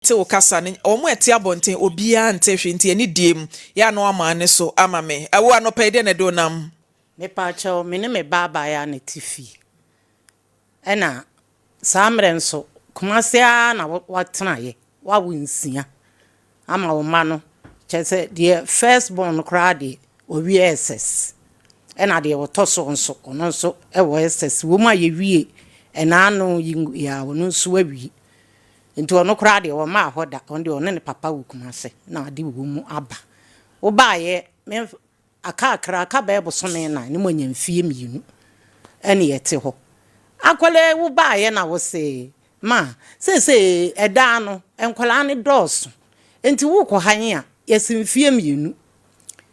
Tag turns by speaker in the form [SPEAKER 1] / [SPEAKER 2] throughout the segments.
[SPEAKER 1] te wo kasa ne omo ete abonten obia nte hwe nti ani diem ya no ama ne so ama me awo anopa de ne do nam
[SPEAKER 2] me pa cho me ne me baba ya ne tifi ena samre nso kumasia na watena ye wa wonsia ama wo ma no chese the first born crowd owi SS ena de wo toso nso ono nso e wo SS wo ma ye wie ena no ya wo nso awi nti ono kra de wo ma hoda on de ono ne papa wo kumase na ade wo mu aba wo ba ye me akakra aka ba ebo so me na ne mo nyamfie mienu ene yete ho akwale wo ba ye na wo se ma se eda no enkwala ne dos enti wo ko han a yesimfie mienu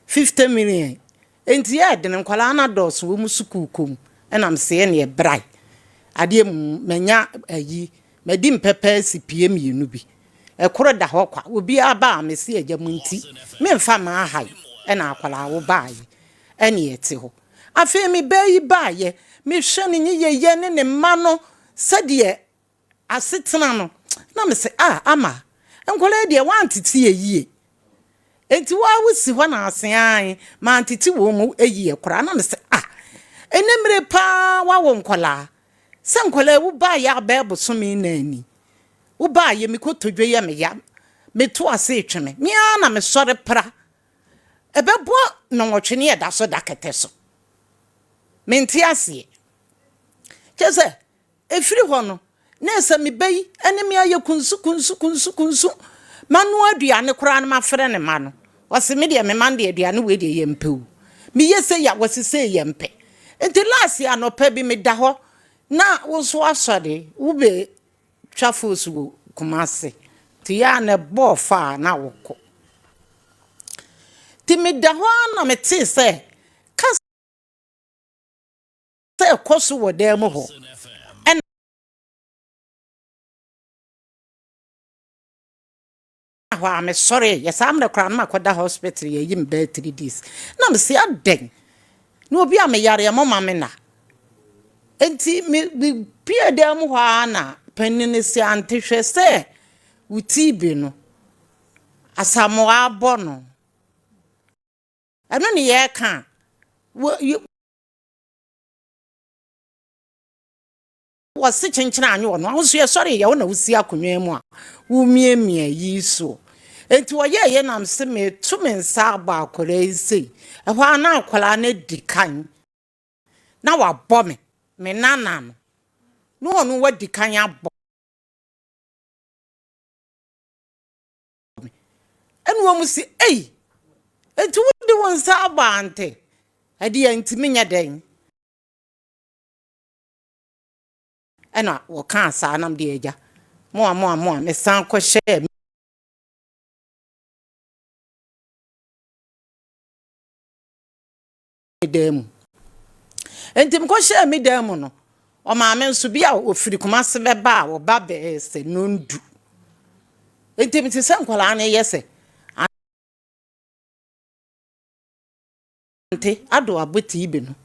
[SPEAKER 2] 50 million enti ye de enkwala na dos wo mu sukukom enam se ne brai ade mu manya ayi medim pepe si pie mienu bi ekoro da ho kwa obi aba amesi ajamunti memfa ma ahai ena akwala wo baaye ene yete ho afi mi bayi baaye me hwe ne ye ne ma no sede asetena no na me se ama enkola de wantete yie enti wa wusi ho na ase an ma ntete wo mu eyi ekora na me se enemre pa wa wo nkola se nkola wo baaye abebo so me na ani wo baaye mi kotodwe ye me ya me to ase etweme me na me sore pra ebebo no nwotwe ne da so da kete so menti ase chese efiri ho no na esa mi bayi ene me aye kunsu manu aduane kora na mafre ne ma no wose me de me man de aduane we de ye mpewu mi yese ya wose se ye mpe enti last ya no pa bi me da ho na wo so asode wo be twafos wo kumase ti ya na bo fa na woko ti me da ho na me ti se ka se koso wo dem ho wa me sorry yes am the crown makoda hospital ye yim be 3 days na me se aden no obi am yare mama me na enti me pia dem ho ana panini se antehwe se wuti bi no asamo abo no eno ne ye ka wasi chenchina anyo no aso ye sorry ye wona wusi akonwa mu a wo miemie yi so enti wo ye nam se me tu me nsa agba akora ise ehwa na akwala na dikan na wa bo me nana no onu wa dikan abo enu wo musi enti wo de won nsa agba ante ade ya ntimi nya den ena wo kan sa nam de eja mo me san ko share dem entim ko share mi dem no o ma me nso bia ofiri kumase be ba wo ba be se nondu entim ti se nkwala na yese ante ado aboti ibe no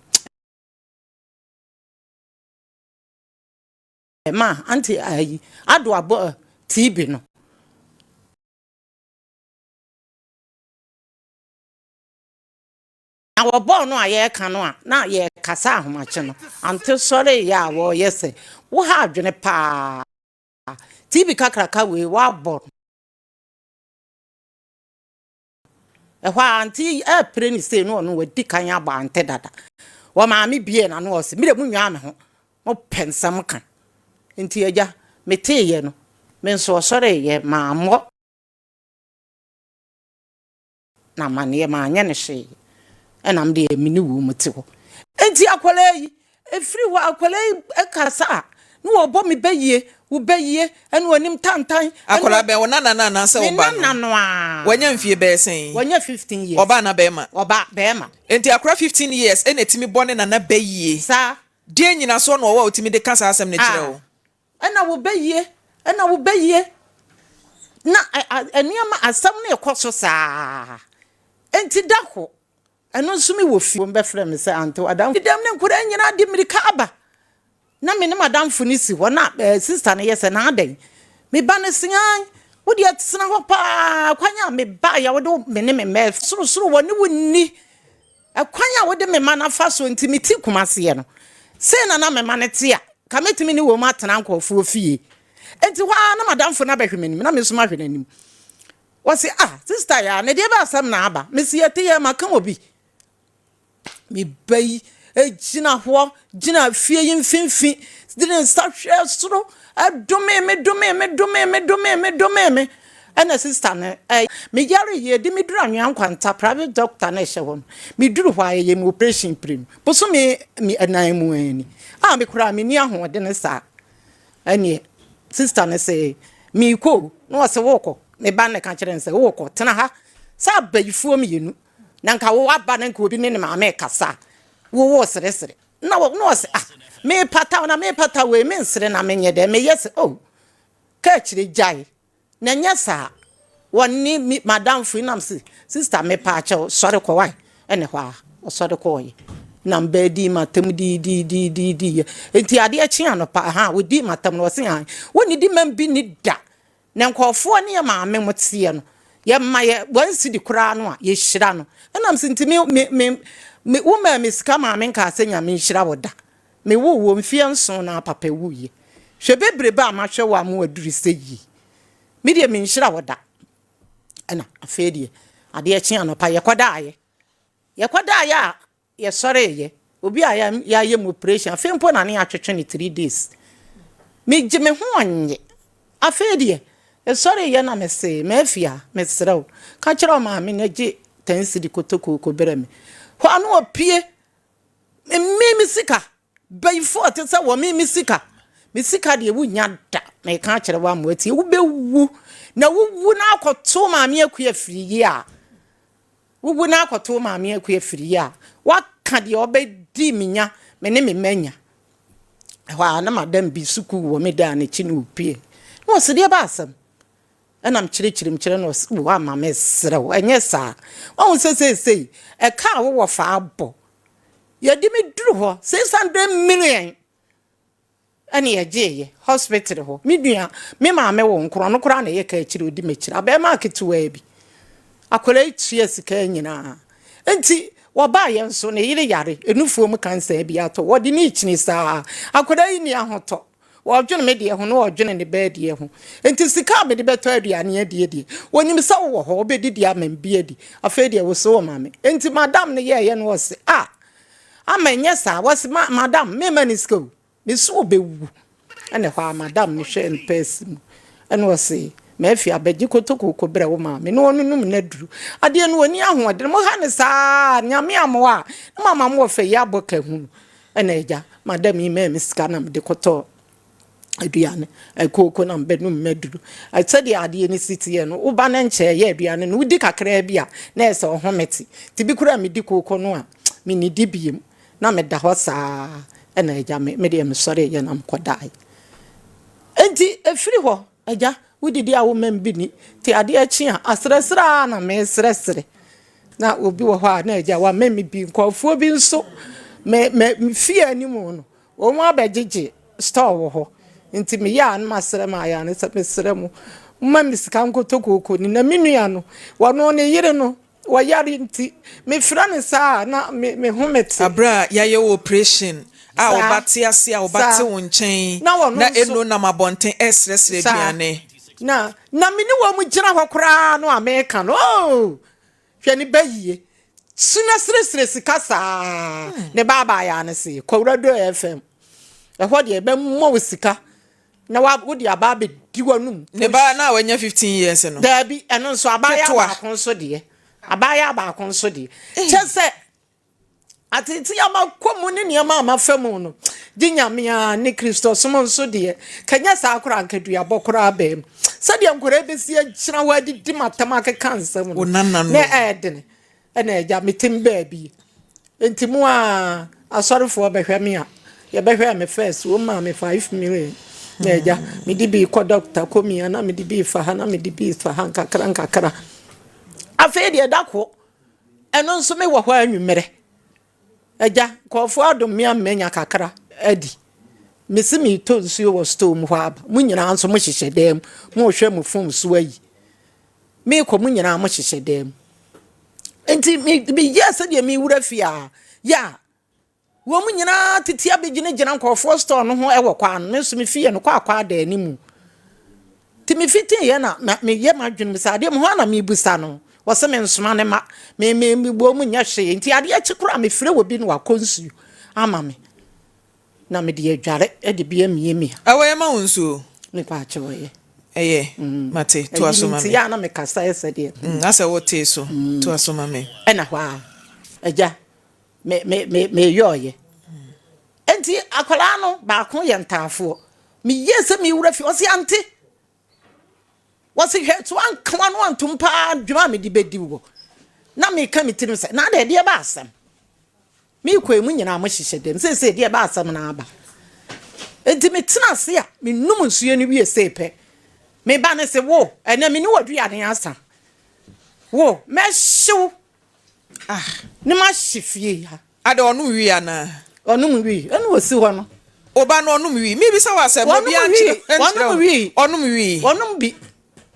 [SPEAKER 2] ma anti ayi ado abo TB no na wo bo no aye ka no a na ye kasa ahomache no anti sorry ya wo yese wo ha adwene pa TB kakraka we wa bo ehwa anti pre ni say no no wadi kan agba ante dada wo ma me bie na no se me de munwa me ho mo pensam kan enti eja meteye no me nso sore ye ma mo na mane ma anya ne hwe enam de emini wu muti ho enti akwala yi efiri ho akwala ekasa no obo me bayie wo bayie ene onim tantan
[SPEAKER 1] akwala be wona na se wo ba
[SPEAKER 2] no a
[SPEAKER 1] wanya mfie be sen
[SPEAKER 2] wanya 15 years
[SPEAKER 1] oba na be ma
[SPEAKER 2] enti
[SPEAKER 1] akra 15 years ene timi bone na bayie
[SPEAKER 2] sa
[SPEAKER 1] de nyina so no wo timi de kasa asem ne kire wo
[SPEAKER 2] ena wo bayie na eniama asam na ekoso saa enti dako eno nsumi wo fi wo be frem me say anto adam dem ne nkura nyina de mirika aba na me ne madam funisi ho na sister ne yese na adan me ba ne sian wo de tsena ho pa kwanya me ba ya wo de me ne me me soro wo ne wonni kwanya wo de me ma na fa so ntimiti kumase ye no se na me ma ne te a ka metimi ni wo ma tena nkofo fie enti hwa na madamfo na behwe menim na me so ma hwe nanim wo se sister ya ne de ba asam na aba me si yete ye maka obi me bai ejina ho jina fie yin finfi didn't start share soro adome me ana sister na me yare ye de me duru anwan kwanta private doctor na hye won me duru hwa ye me operation prim boso me anan mu ani me kura me ni ahode ne sa ani sister na say me ko no se woko me ba na ka kire nse woko tena ha sa bayifuo me yenu na nka wo aba na nka obi ne ma me kasa wo sere na wo no se me pata we me nsere na me nye de me yes ka kire jai na nya sa woni madam finam sister me pa che sori ko wai ene hwa sori ko yi na mbedi matem di enti ade achi anopa wo di matem no se woni di man bi ni da na nkofo ne ya maame motie no ye maye wansi di kura no a ye hira no enam sinti me wo me sika maame nka asenya me hira woda me wo mfie nso na papa wuye hwe bebre ba ma hwe wa mo aduri seyi me de me hira woda ena afedie ade achi anopa ye kodaye a ye sore ye obi a ya ye operation afempo na ne atwetwe ne 3 days me gye me ho anye afedie e sore ye na me se me afia me srew ka kire o ma me na gye tansidi kotoko ko bere me ho anu opie me sika bayfo atesa wo me sika de wunya da me ka kire wa mo ati wo bewu na wuwu na akoto ma me akua firi ye a wuwu na akoto ma me akua firi ye a waka de obedi minya me ne me manya ho na madam bi suku wo me da na chi no opie no se de ba asam enam kire no wa ma me srew enye sa won se e ka wo fa abo ye di me duru ho 600 million ani ye hospital ho me dua me ma me wo nkro no kra na ye ka kire odi me kire aba ma ketewa bi akola tue sika nyina enti wo ba ye nso na yire yare enufuo mu kansa bi ato wo di ni chini sa akola yi ni ahoto wo dwene me de ho no wo dwene ne ba de ho enti sika me de beto aduane ade wonim sa wo ho obedidi amambi adi afa de wo so ma me enti madam ne ye no wo se amanya sa wo se madam me manisko me so bewu ene ho madam ne hwe en person ene wo se me afia beji kotoko ko bre wo ma me no num na duru ade no oni ahode mo ha ne sa nyame amo a mama mo fe ya boka hu ene eja madam yi me sika na me de koto aduane ekoko na mbe num meduru I said the ade ni city ye no uba na nche ye aduane no udi kakra bia na ese ohometi ti bi kura me di koko no a me ni di biem na me da ho saa ena eja me de me sore ye na mkodai enti efiri ho eja udidi a wo membi ni ti ade achi a asresra na me sresre na obi wo ho a na eja wa memi bi nkofuo bi nso me fie animu no wo mo abegege store wo ho nti me ya an masere ma ya ne mesere mu mma misika nkotoko ni na menua no wono ne yire no wa yare nti me fra ne sa na me homete
[SPEAKER 1] abra ya ye operation obate ase obate wo nchen na eno na mabonten esresre biane na mini wo mu gira ho kra no America no hwe ni bayiye suna sresre sikasa ne baba ya ne se kwurado FM ehwo de be mo sika na wo di aba be di wanum ne ba na wanya 15 years no
[SPEAKER 2] da bi eno so abaya ba konso de abaya ba konso de chese atiti ya makomu ne ne ma amafemu no dinyame a ne Kristo so monso de kanya sa akora nkadua bokora abem sade nkora besi agyina wadi di matama ka kansam no ne edene ena eja metim ba bi enti mu a asorefo behwe me a ye behwe me first wo ma me 5 million neja mi di bi ko doctor ko mi ana mi di bi fa ha na mi di bi fa ha nkakra afa de dako eno nso me wo ho anwumere eja ko fo adom mi amenya kakra adi mi si mi to nsuo wo store mu ho aba mu nyina nso mo hyehye dem mo hwe mu fom so ayi
[SPEAKER 3] me ko munyina mo hyehyɛ dem enti me yes de me wura fia ya wo munyina titia begine gina nkofo store no ho e wo kwa no so me fie no kwa da animu ti me fitin ye na me ye madwene me sa de mo ho na me busa no wo se me nsoma ne ma me bo mu nya hwe enti ade akikura me fire wo bi no wakonsu ama me na me de adware e de bia miemi
[SPEAKER 1] awoye ma wonsu
[SPEAKER 3] me pa achewoye
[SPEAKER 1] mate to asoma me
[SPEAKER 3] ya na me kasa ese de
[SPEAKER 1] asa wo te so to asoma me
[SPEAKER 3] ena hwa aja me yoye enti akola no ba ko ye ntafo me yese me wura fi o se ante wasi he to anka no antum pa dwuma me di bedi wo na me ka me tirim se na de ba asem me ko emu nyina mo hyehyɛ dem se de ba asem na aba enti me tena se a me num nsuye ni wie se pe me ba ne se wo ena me ni wadua ne asa wo me hyew ne ma hyefie ya
[SPEAKER 1] ade onu wi ana
[SPEAKER 3] onum wi enu osi ho no
[SPEAKER 1] oba no onum wi mi bi sa wa asem obi anchi onum bi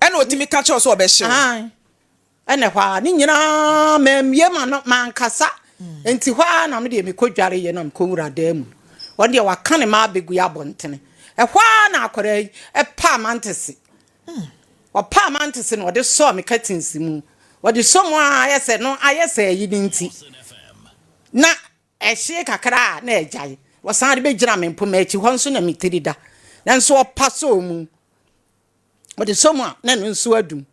[SPEAKER 1] ena otimi ka cho so obehye
[SPEAKER 3] ene hwa ni nyina mamie ma no mankasa enti hwa na me de me kodware ye na me kowura damu wonde waka ne ma begu ya bontene hwa na akwara e pa mantese o pa mantese no de so me katinsi mu wode so mo ayese no ayese yi nti na ehye kakra na ejaye wosan de begira me mpoma echi ho nso na metirida nanso o paso mu wode so mo na no nso adum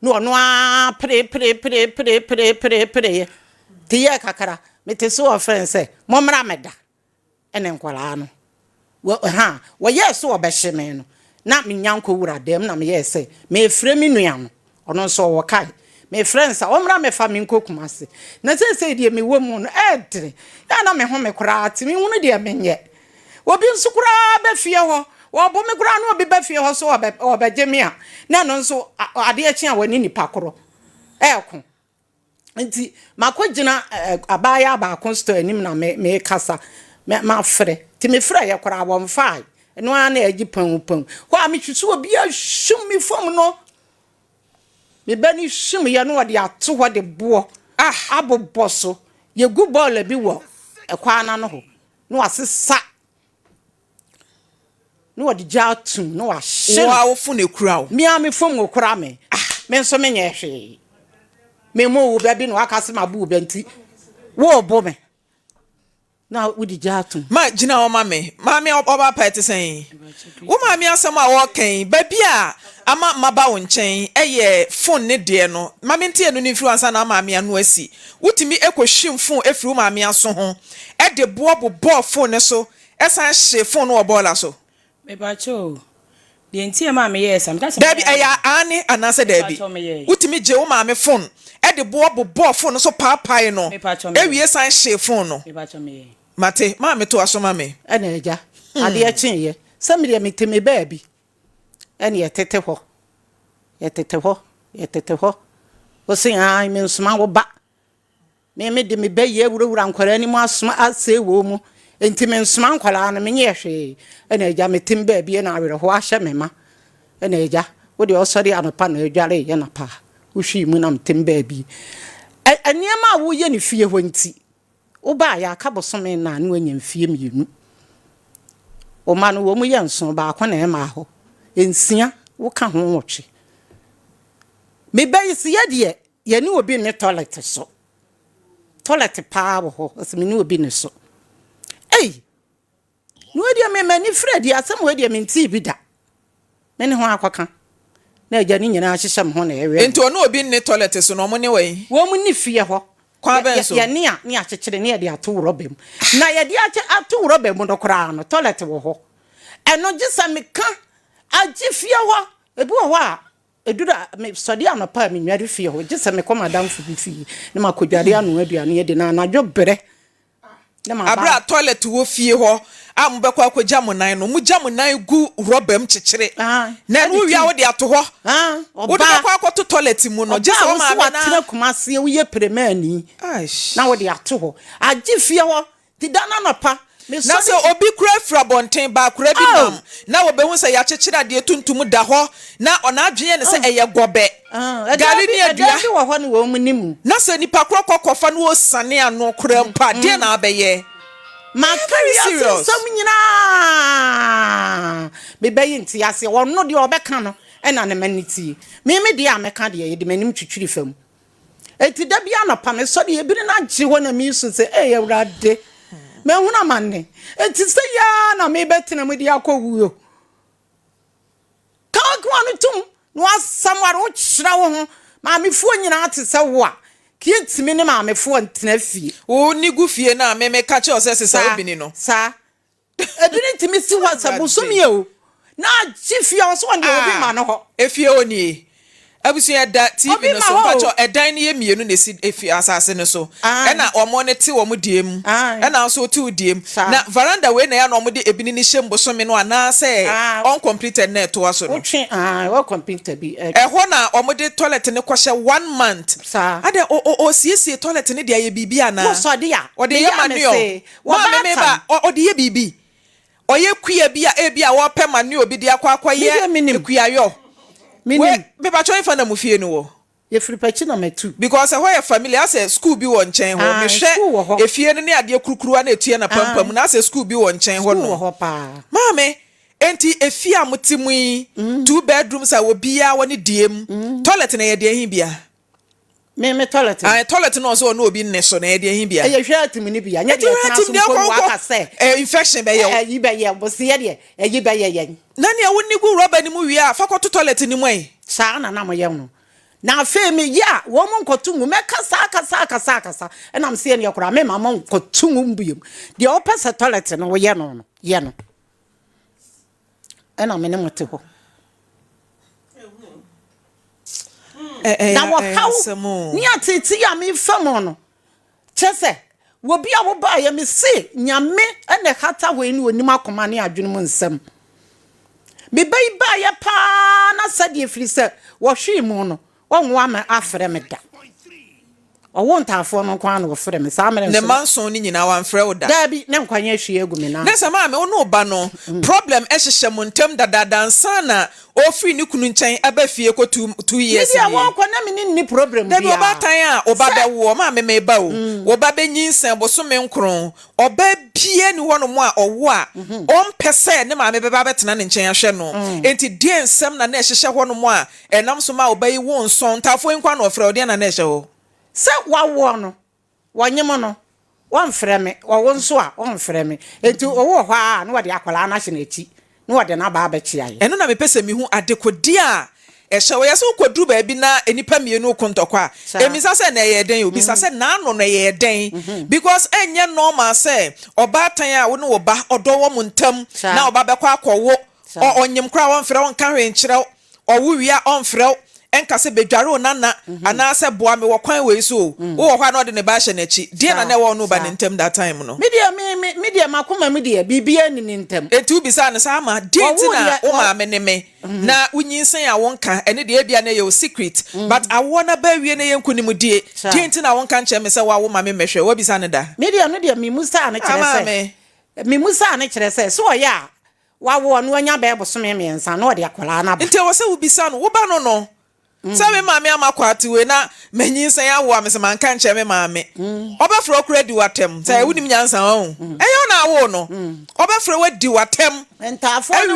[SPEAKER 3] no ono a pre tiye kakra mete so o friend say momra meda ene nkwala no wo yes wo behye me no na me nyanko wura dem na me yes me efre me nua no ono nso wo kai me friends a omra me fa me nkokumase na se de me wo mu no edre ya na me ho me kura ati me hunu de me nye obi nso kura ba fie ho wo bo me kura no obi ba fie ho so obeje me a na no nso ade achi a wani nipa koro eko nti makogina abaya ba konsto anim na me kasa ma frɛ ti me frɛ ye kora won fai no ana agi pan ho a me twusu obi a hwum mi fom no me bani hwum ye no de ato ho de bo aboboso ye gu ball bi wo ekwa na no ho no asesa no de jatum no ahye
[SPEAKER 1] wo awofu ne kura wo
[SPEAKER 3] mi a me fom wo kura me me nso me nye hwe me mo wo bi no akase mabu benti wo bo me na udi jatum
[SPEAKER 1] ma gina o mame oba pete sen wo mame asem a wo kan ba bia ama maba wo nchen eye phone ne de no mame ntie no ni influencer na mame anu asi wutimi ekohwim phone efiri mame aso ho e de bo phone ne so esan hye phone no obola so
[SPEAKER 2] me ba cho de ntie mame yes am that's
[SPEAKER 1] dabi aya ane anase dabi wutimi je wo mame phone e de bo phone so paapai no e wie san hye phone no
[SPEAKER 2] me ba cho me
[SPEAKER 1] mate mame to asoma me
[SPEAKER 3] ena eja ade akyenye samire meteme baabi ena yetete ho o se ai me nsoma wo ba me de me ba ye wura nkwara ni mu asoma ase wo mu enti me nsoma nkwara na me nye hwe ena eja metem baabi na awere ho ahye me ma ena eja wo de osori anopa na adware ye na pa wo hwi mu na metem baabi aniema wo ye ne fie ho nti oba ya kabosome na ne wanya mfie mienu o ma no wo mu yenso ba akwa na e ma ho ensia wo ka ho wotwe me bayisi ye ye ne obi ne toilet so toilet pa wo ho asemi ne obi ne so no dia me mani Fred asem wo dia me nti bi da me ne ho akwaka na agya ni nyina ahyehye me ho na ewe
[SPEAKER 1] enti ono obi ne toilet so no mo ne we
[SPEAKER 3] wo mu ni fie ho
[SPEAKER 1] kwa benso
[SPEAKER 3] ya ni akyekyere ne de ato robem na ye de ato robem no kora no toilet wo ho eno gisa me ka agi fie ho ebi wo ho a edura me sodi anopa me nware fie ho gisa me ko madam fu bi fie ne makodware anu aduane ye de na anadwo bere ne ma
[SPEAKER 1] abra toilet wo fie ho ambekwa akogya monan no mugya monan gu robem kyekyere na no wia wo de ato ho wo de akwa toilet mu no gisa wo ma na
[SPEAKER 3] tena kumase wo ye premani na wo de ato ho agi fie ho ti dana nopa
[SPEAKER 1] na se obi kura fra bonten ba kura bi nam na obehu se ya chechira de tuntum da ho na ona adwene ne se eye gobe gari ni adua
[SPEAKER 3] bi wo ho ne wo mu nimu
[SPEAKER 1] na se nipa kura kokofa no osane ano kura mpa de na abeye
[SPEAKER 3] ma very serious some nyina be bayi nti ase wonno de obeka no ena ne maniti me de ameka de ye de manim twitwiri fam enti da bia no pa me so de ebiri na gye ho na mi su se Ewurade me hu na manne enti se ya na me betina mu de akowuo ka kwa no tum no asamware wo kyira wo ho ma me fuo nyina ate se wo a kietimi ne ma me fuo ntena fie
[SPEAKER 1] wo ni gu fie na me ka che o se sesa obi ni no
[SPEAKER 3] sa ebiri ntimi si wa sabusumi o na chifie o so wonde obi ma no ho
[SPEAKER 1] efie oni abusu da TV no so pacho edan ne ye mienu ne si efi asase no so e na omo ne te omo diem e na so te odiem na veranda we na ya na omo de ebini ni hyembo so me no ana say uncompleted net to aso no
[SPEAKER 3] we completed bi
[SPEAKER 1] ho na omo de toilet ne kwhye 1 month ade o sie toilet ne de aye bibi ana
[SPEAKER 3] wo so de ya
[SPEAKER 1] o de ye manio ma me ba o de ye bibi oye kuya bia e bia wo pe manio bi de akwa ye kuya yo me ba cho ifa na mu fie no wo
[SPEAKER 3] ye free pachi na metu
[SPEAKER 1] because ho ye family as school bi wo nchen ho me hwe efie no ne ade kurukuru na etue na pampam na as school bi wo nchen ho no
[SPEAKER 3] ho pa
[SPEAKER 1] maame enti efie amutimu yi 2 bedrooms a wo bia wo ne diem toilet na ye de hin bia
[SPEAKER 3] me toilet
[SPEAKER 1] toilet no so no obi nne so na ye de hin bia
[SPEAKER 3] ye hwe atimi ni bia nya de kana so ko wa ka se
[SPEAKER 1] infection be ye
[SPEAKER 3] yi be ye bo se ye de yi be ye
[SPEAKER 1] nani a woni gu rubber ni mu wi a fa ko toilet ni mu ai
[SPEAKER 3] sa na mo ye no na fe me ya wo mo nkotungu me kasa e na mse ne yakura me mama nkotungu mbiem de opesa toilet no wo ye no ye no e na me ne mote ho na wo hawo ni atiti ya me famo no chese wo bia wo ba ye me se nyame ene hata we ni onim akoma ne adwene mu nsem be bai ba ye pa na sade firi se wo hwe mu no wonwo ama afre me da owo ntafo no kwa no wo fre me sa mere
[SPEAKER 1] ne manson ni nyina wan fre wo da
[SPEAKER 3] da bi ne nkwanye hwe egu me na
[SPEAKER 1] ne sama me ono ba no problem ehyehyɛ mo ntem dada nsana ofri ni kunu nkyɛn aba fie ko 2 years
[SPEAKER 3] ni dia wo kwa na me ni problem
[SPEAKER 1] bia da bi obatan a oba da wo ma me ba o oba be nyinsan bo so me nkron oba bie ni wono mo a owo a ompese ne ma me beba betena ne nkyɛn ahwɛ no enti die nsɛm na ehyehyɛ hono mo a enam so ma oba yi wo nson tafo nkwa na ofra odi na ehyehyɛ ho
[SPEAKER 3] se wawo no wanyem no wonfrɛ me wo nso a wonfrɛ me enti owo hɔ a na wode akwala na hye na echi na wode na ba chia ye
[SPEAKER 1] eno na me pese mi hu adekodi a ehye wo yese ukoduru ba bi na enipa mienu kontokwa emisa se na ye den obi sa se na ano na ye den because enye normal se obatan a wo ne wo ba odo wo muntam na oba bekwa akɔwo onyem kra wonfrɛ won ka hwe nkyerɛ owo wia onfrɛ enka se bedware onana ana se boa me wo kwan we so wo hwa na ode ne ba hye na chi die na wo no ba ne ntem that time no
[SPEAKER 3] media makoma media bibia ni ntem
[SPEAKER 1] etu bi sa ne sa ma die ti na wo ma me ne me na unyinsen a wonka ene de bia na ye secret but awona ba wie na ye nkunim die ti na wonka nche me se wo ma me mehwe wo bi sa ne da
[SPEAKER 3] media no de mi musa na kyerɛ sɛ so ya wawo no anya ba ebo so me ensa na ode akwala na ba
[SPEAKER 1] nti wo se wo bi sa no wo ba no Sabe maame amakwati we na manyinsan awo amese manka nche me maame obefro okura di watem say wunim nyansan ho eyo na awo no obefro we di watem
[SPEAKER 3] entafo no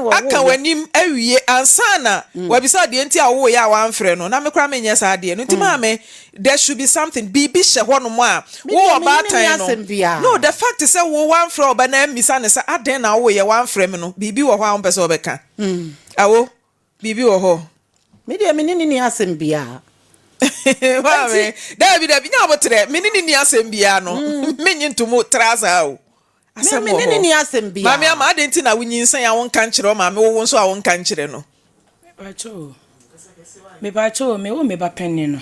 [SPEAKER 3] kwa
[SPEAKER 1] aka wanim awie ansana wabisa de enti awo ya wanfre no na me kura menye sa de no nti maame there should be something bibi hye ho no mo a wo obatan no the fact is say wo wanfre oba na misa ne sa aden na awo ye wanfre me no bibi wo ho a wompese obeka awo bibi wo ho
[SPEAKER 3] media menini ni asembia
[SPEAKER 1] Mame David nya botre menini ni asembia no menyi ntumu traza o
[SPEAKER 3] asemo menini ni asembia
[SPEAKER 1] mame ama adenti na wunyinsan ya wonka nkyere mame wo nso a wonka nkyere no
[SPEAKER 4] me wo me ba penni no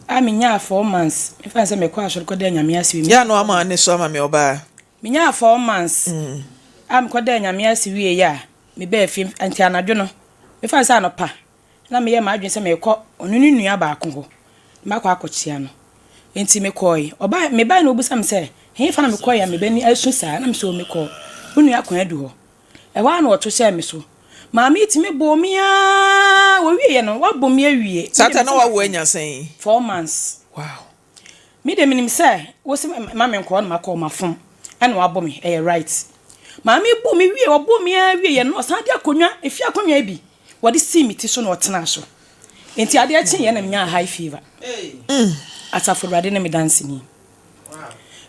[SPEAKER 4] nya 4 months me fa se me kwa ashoro koda nyame asiwi
[SPEAKER 1] ya no ama ne so ama me oba
[SPEAKER 4] me nya 4 months koda nyame asiwi ya me ba afim anti anadwo no me fa se anopa na me ye ma adwen se me kɔ onunu nua ba ko ho ma kɔ akɔkyia no enti me kɔi oba me ba na obusam se he fa na me koya me bani asu saa na me so me ko unu akwan adu ho e wa na oto hye me so maame ti me bo me a wo wie no wa bo me awie
[SPEAKER 1] sata na wa wo anyasan
[SPEAKER 4] 4 months
[SPEAKER 1] wow
[SPEAKER 4] me de minim say wo se maame nko na makọ mafom ene wa bo me e right maame bo me wie wo bo me awie no san de akonwa efi akonwa bi wo de see me ti so na otena so enti ade achi ye na me nya high fever atafo rade na me dance ni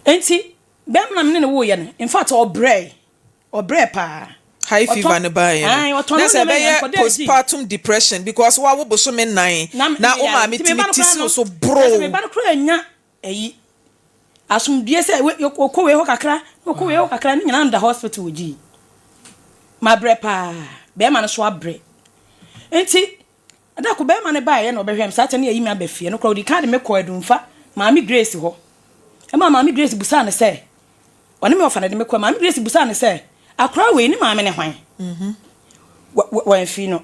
[SPEAKER 4] enti bem na me ne wo ye no in fact obre pa
[SPEAKER 1] high fever ne ba ye na say be postpartum depression because wa wo boso me nan na o ma me ti so bro
[SPEAKER 4] me ba no kra nya eyi asumdie say okowe ho kakra ni nyina nda hospital oji ma bre pa be ma no so abre enti ada ko be ma ne ba ye no behwem sa ate ne yi me abafie no kra odi ka de me ko adumfa maami Grace ho e ma maami Grace busa ne say oni me ofa na de me ko maami Grace busa ne say akra we ni maami ne hwan wa fi no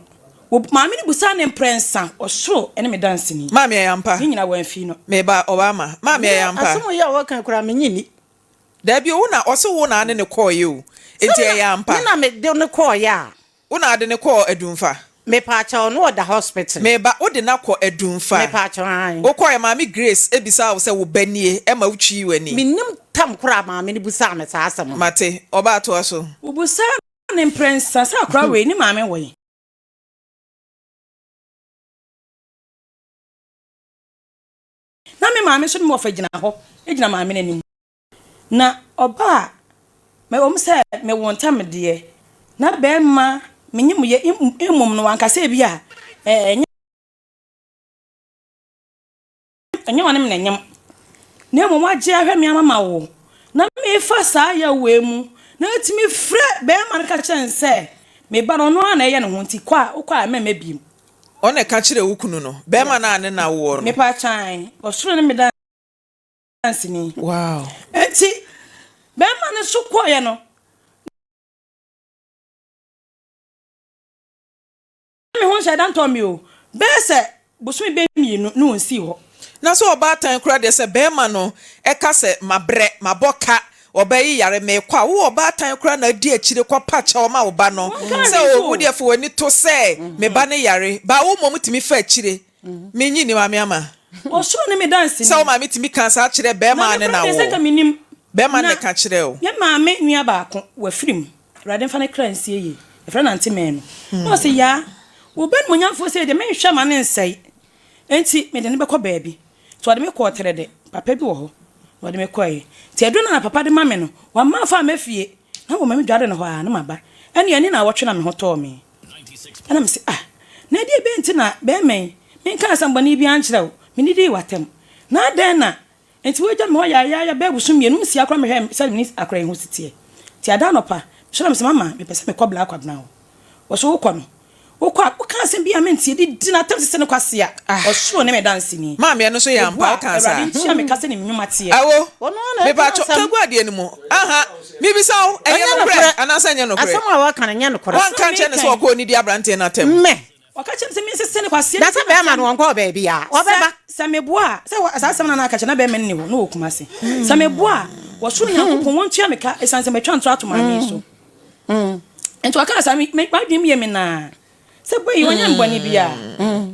[SPEAKER 4] maami ni busa ne prensa osoro ene me dance ni
[SPEAKER 1] maami ayampa
[SPEAKER 4] ni nyina wa fi no
[SPEAKER 1] me ba obama maami ayampa
[SPEAKER 3] asomo ya wo kan kura me nyini
[SPEAKER 1] da bi wo na oso wo na ne ko ye o enti ayampa
[SPEAKER 3] na me de ne ko ya
[SPEAKER 1] wo na de ne ko adumfa
[SPEAKER 3] me pa cha no da hospital
[SPEAKER 1] me ba wo de na ko adumfa
[SPEAKER 3] me pa cha han
[SPEAKER 1] wo ko ya maami Grace ebisa wo se wo banie e ma wuchi wani
[SPEAKER 3] minim tam kura maami ni busa me sa asem
[SPEAKER 1] mate oba to aso
[SPEAKER 4] wo busa ne prensa sa akra we ni maami wo yi na me maame so mo fa gina ho gina maame nanim na oba me wo mse me wonta me de na be ma menyim ye emum no wankasa bi a enya wane me nanyam na emum agye ahwe me amama wo na me fa saa ya we mu na etimi frɛ be ma ka kyense me ba no no na ye ne ho nti kwa me biem
[SPEAKER 1] one ka kire wukunu no be ma na ne na wo no
[SPEAKER 4] me pa chan osoro ne me dance ni
[SPEAKER 1] wow
[SPEAKER 4] enti be ma ne so koye no me ho sha dan to me o be se bosumi be mi no nsi ho
[SPEAKER 1] na so oba tan kura de se be ma no e ka se mabre maboka obayi yare me kwa wo oba tan kura na di akire kwa pacha o ma oba no se o wo de fo wani to se me ba ne yare ba wo mom timi fa akire me nyi ni maame ama
[SPEAKER 4] osoro ne me dance ni
[SPEAKER 1] se o maame timi kan sa akire be ma ne na wo be ma ne ka kire o
[SPEAKER 4] ye maame nua ba ko wa firim rade fa ne kransie ye e fra nante me no no se ya wo ben mo nyamfo se de me hwa ma ne nsai enti me de ne be ko baabi so de me ko tere de papa bi wo ho wo de me ko ye ti aduna na papa de mame no wa ma fa mafie na wo mame dware ne ho a na maba ene na wotwe na me ho to me ana me se na de be enti na be men me kan sambani bi an kire wo me ni di watem na den na enti wo gya me ho ya be busu mienu si akra me hwem se me ni akra ho sitie ti ada no pa so na me se mama me pese me ko bla akwa na wo so wo ko no wo kan sem bia menti di na tem se ne kwase a osoro ne me dance ni
[SPEAKER 1] maame no so ya mpa kan sa
[SPEAKER 4] rade chia me kase ne nyuma tie
[SPEAKER 1] awo me ba cho kagu ade ni mu mi bi saw enye no kre anasa enye no kre
[SPEAKER 3] asam a wa kan enye no kre
[SPEAKER 1] wan kan che ne so ko ni di abrante na tem
[SPEAKER 3] me
[SPEAKER 4] waka che se me se ne kwase
[SPEAKER 3] da se be ma no ko ba bia wo be ba
[SPEAKER 4] sa me boa se asasam na aka che na be me ne ho no okuma se sa me boa wo so nyankopon won tua me ka esanse me twa nto ma mi so ento aka sa me ba dwem ye me na se boy wonya mboni bia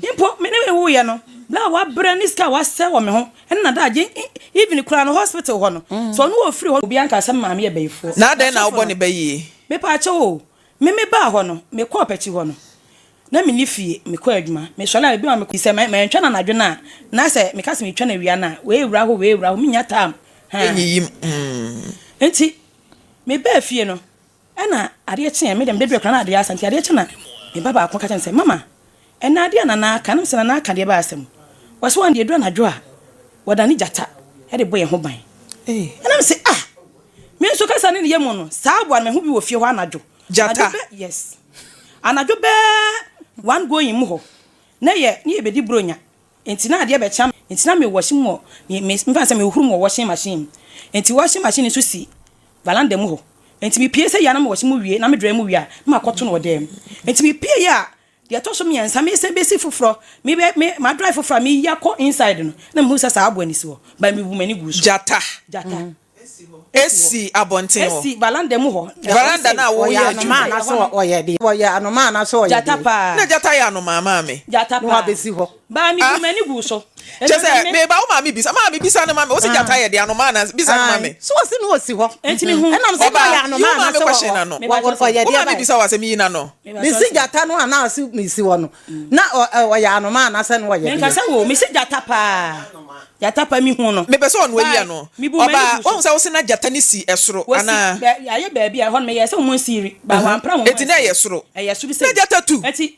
[SPEAKER 4] impo me ne wo ye no bla wa braniska wa se wo me ho na da je even kura no hospital ho no so no wo free ho bia nka se maame ye bayifo
[SPEAKER 1] na den na wo boni bayi
[SPEAKER 4] me pa che wo me ba ho no me ko pachi ho no na me ni fie me ko adwuma me so na bi wa me se me ntwa na nadwe na se me ka se me twa na wia na we wura ho me nya tam
[SPEAKER 1] enyim
[SPEAKER 4] enti me ba fie no na ade che me dem de kura na ade asante ade che na me baba akon ka chen say mama ena ade na aka na se na aka de ba asem waso wan de edu na dwo a wadani jata e de boye ho ban ena me say me so ka sa ne ye mo no sa abo me ho bi wo fie ho anadwo
[SPEAKER 1] jata
[SPEAKER 4] yes anadwo be one going mu ho na ye ni ebedi bronya enti na ade be cham enti na me washing mo me fa say me huru mo washing machine enti washing machine so si valanda mu ho enti mi pie se ya na mo washing mu wie na me dra mu wie a ma koto no dem enti mi pie ya de to so me yansa me se be si foforo me ma drive foforo me ya ko inside no na me hu sa abo ani si ho ba me bu mani gu so
[SPEAKER 1] jata esi abonten ho
[SPEAKER 4] esi balanda mu ho
[SPEAKER 1] veranda na wo ya
[SPEAKER 3] anoma na so oye de wo ya anoma na so oye
[SPEAKER 4] jata pa
[SPEAKER 1] na jata ya no mama me
[SPEAKER 4] jata
[SPEAKER 3] no
[SPEAKER 4] pa
[SPEAKER 3] abesi ho
[SPEAKER 4] ba mi bu mani gu so
[SPEAKER 1] chese me ba wo mama bisa no mama wo se jata ya de anoma na bisa no mama
[SPEAKER 3] so wo se no osi ho
[SPEAKER 4] enti mi hu
[SPEAKER 3] enam se ba ya anoma na so
[SPEAKER 1] question no
[SPEAKER 3] oye de
[SPEAKER 1] mama bisa wa se mi na no
[SPEAKER 3] mi si jata no ana asi mi si wo no na oye anoma na se no oye de
[SPEAKER 4] nka se wo mi si jata pa mi hu no
[SPEAKER 1] me pese on we ya no oba won se wo se na jata ni si esoro ana
[SPEAKER 4] ya ba bia ho me ya se mo siri ba wan pra mo
[SPEAKER 1] eti na yesoro
[SPEAKER 4] se
[SPEAKER 1] na jata tu
[SPEAKER 4] eti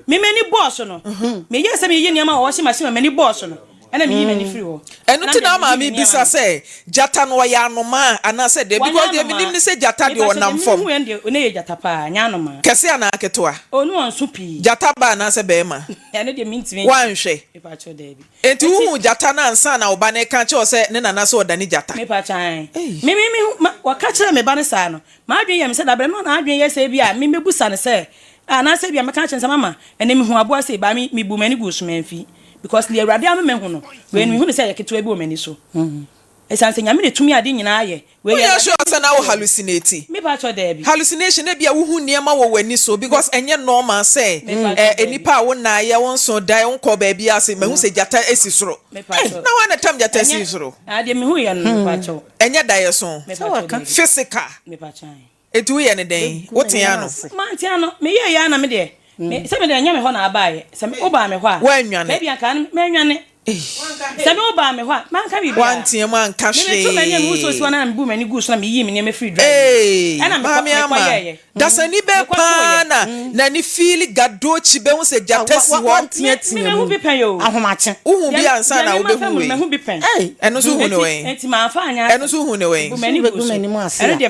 [SPEAKER 4] me mani boss no me ye se me ye niam a wo hye ma me mani boss no ana me yi mani free ho
[SPEAKER 1] enu ti na ma mi bisa se jata no ya anoma ana se de because de minim ni se jata de wonam fom
[SPEAKER 4] hu ende one ye jata pa nya anoma
[SPEAKER 1] kese ana aketoa
[SPEAKER 4] onu on so pi
[SPEAKER 1] jata ba na se be ma
[SPEAKER 4] ene de mintime
[SPEAKER 1] wanhwe
[SPEAKER 4] pepa cho debi
[SPEAKER 1] enti hu jata na ansa na oba ne ka che se ne nana se odani jata
[SPEAKER 4] pepa chan me waka kire me ba ne sa no ma adwen ye me se da bre no na adwen ye se bi a me mebusa ne se na se bi a me ka kire se mama ene me hu aboa se ba me bu mani gu so manfi because the awurade ameme hu no we hu ne se ye keto ebi o mani so esanse nyame ne tumi ade nyina ye we
[SPEAKER 1] ye sure say na wo hallucinate
[SPEAKER 4] me ba cho debi
[SPEAKER 1] hallucination e bia wo hu niema wo wani so because enye normal say enipa wo na ye won so dai won ko ba bia se mahu se jata esi soro na wa na tam jata esi soro
[SPEAKER 4] ade me hu ye no ba cho
[SPEAKER 1] enye dai so physical
[SPEAKER 4] me ba chan
[SPEAKER 1] etu ye ne den wo tia no
[SPEAKER 4] man tia no me ye ya na me de se me de nya me ho na abaye se me oba me ho a
[SPEAKER 1] wa nwane
[SPEAKER 4] be bia kan me nwane se me oba me ho a man ka bi bia
[SPEAKER 1] wan tia man ka hwe
[SPEAKER 4] me to me nya mu so so na mbu mani gu so na me yi me free drive
[SPEAKER 1] ana me kwa ye dasani be pa na ni feel gadochi be hu se jata si wo
[SPEAKER 4] me hu bi pen yo
[SPEAKER 3] ahomache
[SPEAKER 1] hu bi ansa na wo be hu we
[SPEAKER 4] me hu bi pen
[SPEAKER 1] eno so hu ne we
[SPEAKER 4] enti ma fa anya
[SPEAKER 1] eno so hu ne we
[SPEAKER 4] mani gu so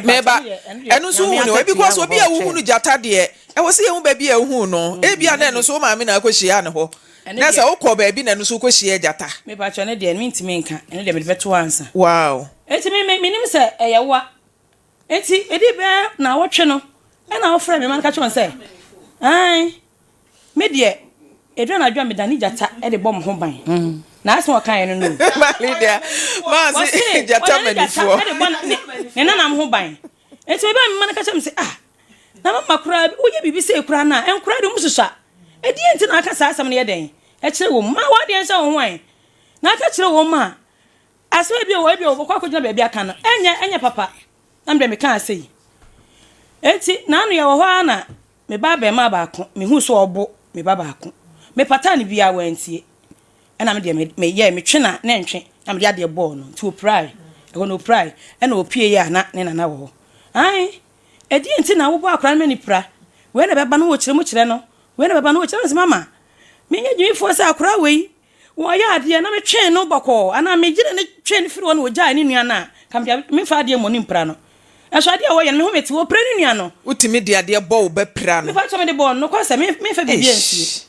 [SPEAKER 1] me ba eno so hu ne we because obi a hu nu jata de e wo se ye hu ba bi a hu no e bia na eno so ma me na akohia ne ho na se wo ko ba bi na eno so kohia jata
[SPEAKER 4] me ba cho ne de me ntimi nka ene de me beto ansa
[SPEAKER 1] wow
[SPEAKER 4] enti me nim se eyewa enti edi be na wotwe no na wo frɛ me man ka cho se ai me de edu na adwa me dani jata e de bom ho ban na aso wo kan no no
[SPEAKER 1] Lydia ma se jata manifo
[SPEAKER 4] ne na nam ho ban enti be me man ka cho me se na mama kura wo ye bibi se kura na en kura de mususa edi enti na aka sa asam ne den e kire wo ma wa de en sha wo hwan na aka kire wo ma aso ebi wo kwa kogina ba bi aka no enye papa na mbe me kan sei enti na anu ye wo hwa na me ba ba ma ba ko me hu so obo me ba ba ko me pata ne bia wantie na me de me ye me twe na ntwe na me de ade ball no to pry e go no pry e na opie ya na ne na wo ai edi enti na wo bo akra me ni pra we na beba no wo kire mu kire no we na beba no wo kire no mama me nya dwi fo sa akra we wo ya ade na me twe no boko ana me gire ne twe ne firi wo no wo ja ni nua na kam bia me fa ade mo ni mpra no eso ade wo ye me ho meti wo pra ni nua no
[SPEAKER 1] utimi de ade ball wo be pra no
[SPEAKER 4] me fa cho me de ball no kwa se me fa bibia nsie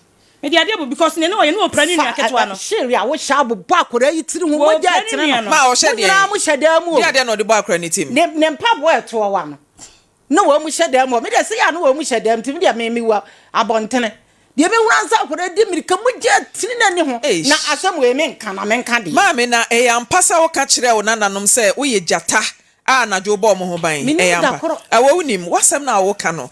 [SPEAKER 4] me de ade bo because ne no ye no pra ni nua ketwa no
[SPEAKER 3] sheri a wo sha bo akora yi tiri hu mo ja tiri no
[SPEAKER 1] ma wo hye de
[SPEAKER 3] na mo hye da mu
[SPEAKER 1] de ade no de ball akora ni tim
[SPEAKER 3] ne mpa bo eto wa no no wo mu hye da mu me de se ya no wo mu hye da tim de me wa abontene de be wuransa akora di mirika mu ja tiri na ne ho na asem we me nka na me nka de
[SPEAKER 1] ma me na e yampasa wo ka kire wo nananom se wo ye jata na jo bo mo ho ban yampa awo unim wasem na wo ka no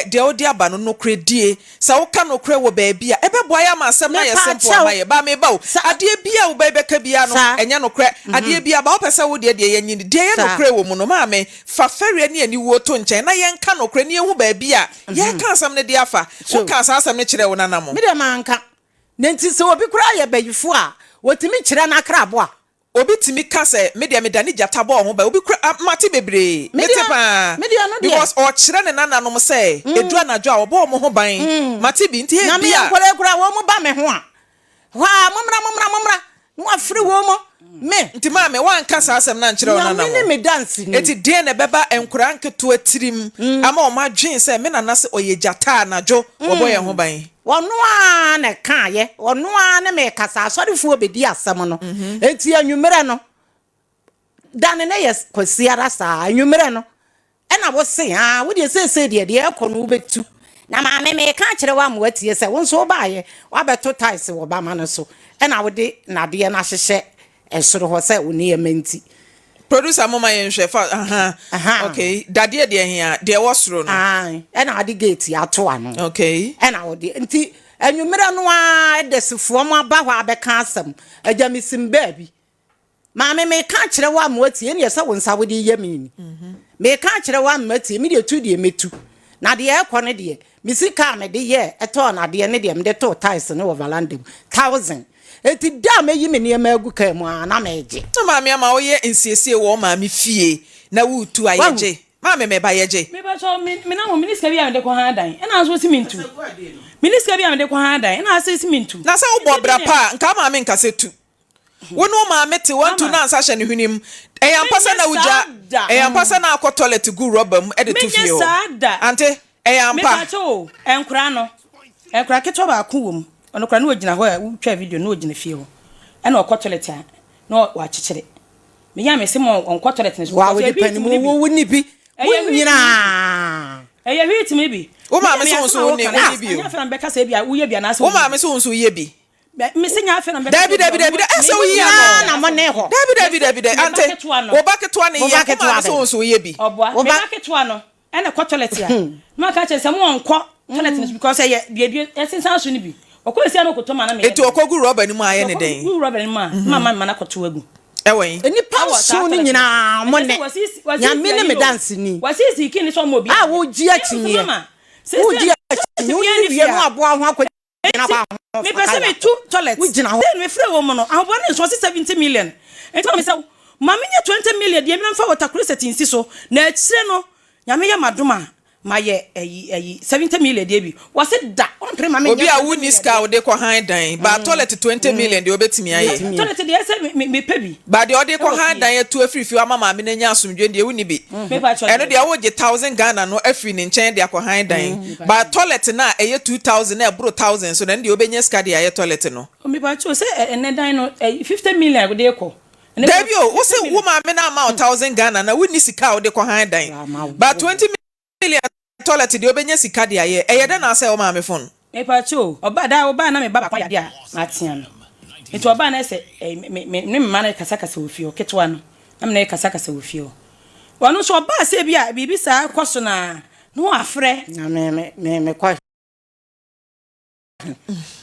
[SPEAKER 1] de odi aba no no kredie sa wo ka no kre wo ba bia e be boa ya ma asem na ye simple ma ye ba me ba wo ade bia wo ba be ka bia no enye no kre ade bia ba wo pesa wo de ye nyini de ye no kre wo mu no ma me fa fere ne ani wo to nchen na ye nka no kre ne hu ba bia ye ka asem ne de afa wo ka asem ne kire wo nanamo
[SPEAKER 3] me de manka nenti se obi kura ye bayifo a wotimi kire na kra bo a
[SPEAKER 1] obi timi ka se me de medani jata bo ho ba obi mate bebre mete pa because o kire ne nananom se edu anajo a obo mo ho ban mate bi nti e bia
[SPEAKER 3] na me kura wo mo ba me ho a wa momra no afri wo mo me
[SPEAKER 1] nti ma me wan kasa asem na nkire ona na
[SPEAKER 3] me dance ni
[SPEAKER 1] eti de ne beba enkura nketo atirim ama o ma dwen se me nana se oye jata anajo obo ye ho ban
[SPEAKER 3] wonu a na kaaye wonu a na me kasa asorifu obedi asem no eti anwumere no dane na yes kwasiara sa anwumere no e na wo se ha wo de se de ekono wo betu na ma me ka kire wa mo atie se wo nso ba ye wa beto ties wo ba ma no so e na wo de na de na hyehye esoro ho se oni ementi
[SPEAKER 1] Producer mama yen chef okay dadie de hia de wosro no
[SPEAKER 3] e na ade gate ya to ano
[SPEAKER 1] okay
[SPEAKER 3] e na ode nti anwumere no a desefo mo aba hɔ abɛka asɛm agyamisim baabi maame me ka kyerɛ wa moati ene yesa wo nsa wode yɛ me ni me ka kyerɛ wa moati me de tu de metu na de ekɔ ne de misika me de yɛ ɛtɔ na de ne de me de to tiles ne wo valande 1000 eti da me yi me ne ma agu ka mu ana ma eje
[SPEAKER 1] to maame ama wo ye nsiesie wo maame fie na wo tu ayeje maame me ba yeje
[SPEAKER 4] me ba so me na mo minister bi am de ko ha dan e na so simintu minister bi am de ko ha dan e na so simintu
[SPEAKER 1] na sa wo bo bra pa nka maame nka se tu wo no maame te want to na ansa hye ne hwenim e yam pasa na wuja e yam pasa na akọ toilet gu rubber mu e de tu fie o ante e yam pa
[SPEAKER 4] me ba so enkura no enkura keto ba ku wom ono kra na ogina ho a wutwa video na ogina fie ho e na okọ toilet a na wa chichire me ya me se mo onko toilet ne so
[SPEAKER 3] wa we depend mo wo ni bi wunyina
[SPEAKER 4] ye hwiti me bi
[SPEAKER 1] wo ma me so ne wo ni bi
[SPEAKER 4] o nya fa mbeka se bia wo ye bia na so
[SPEAKER 1] wo ma me so ye bi
[SPEAKER 4] me se nya fa mbeka
[SPEAKER 1] David ese wo ye
[SPEAKER 3] na mo ne ho
[SPEAKER 1] David ante wo baketo ne ye wo ma so ye bi
[SPEAKER 4] oboa me baketo no e na ko toilet a ma ka che se mo onko toilet ne because ye bia esensan so ni bi okwesi an okotoma na me
[SPEAKER 1] etu okogu rubber ni mu aye ne den
[SPEAKER 4] gu rubber ni mu mama na koto agu
[SPEAKER 1] ewen
[SPEAKER 3] enipa so ni nyina mo ne ya me ne me dance ni
[SPEAKER 4] wasisi kini so mo bi
[SPEAKER 3] wo ji achinye wo ji achinye wo ni wie no aboa ho akọ na ba
[SPEAKER 4] me pese me tu toilet then me free wo mo no ahobo ne so 70 million enti me say mama nya 20 million de me mfa water closet nsi so na akire no nyame ya madoma maye 70 million de bi wase da on pre mama nya
[SPEAKER 1] obi a wuni ska wo de ko han dan ba toilet 20 million de obetimi aye
[SPEAKER 4] toilet de ese me pebi
[SPEAKER 1] ba de ode ko han dan ya tu afirifi wa mama me nya asomdwe de wuni bi eno de wo je 1000 Ghana no afiri ne nchen de ko han dan ba toilet na eye 2000 na ebro 1000 so na de obenya ska de aye toilet no
[SPEAKER 4] me ba cho se ene dan no 50 million go de ko
[SPEAKER 1] David wo se wo ma me na ma 1000 Ghana na wuni sika wo de ko han dan ba 20 million toilet de obenya sika de aye eye de na say o ma me phone
[SPEAKER 4] e pa cho oba na me baba kwa ya dia atia no eto oba na se me ma na kasa ofio ketwa no na me na kasa ofio wonu so oba se bia bibi sa kwaso na no afre
[SPEAKER 3] na me kwa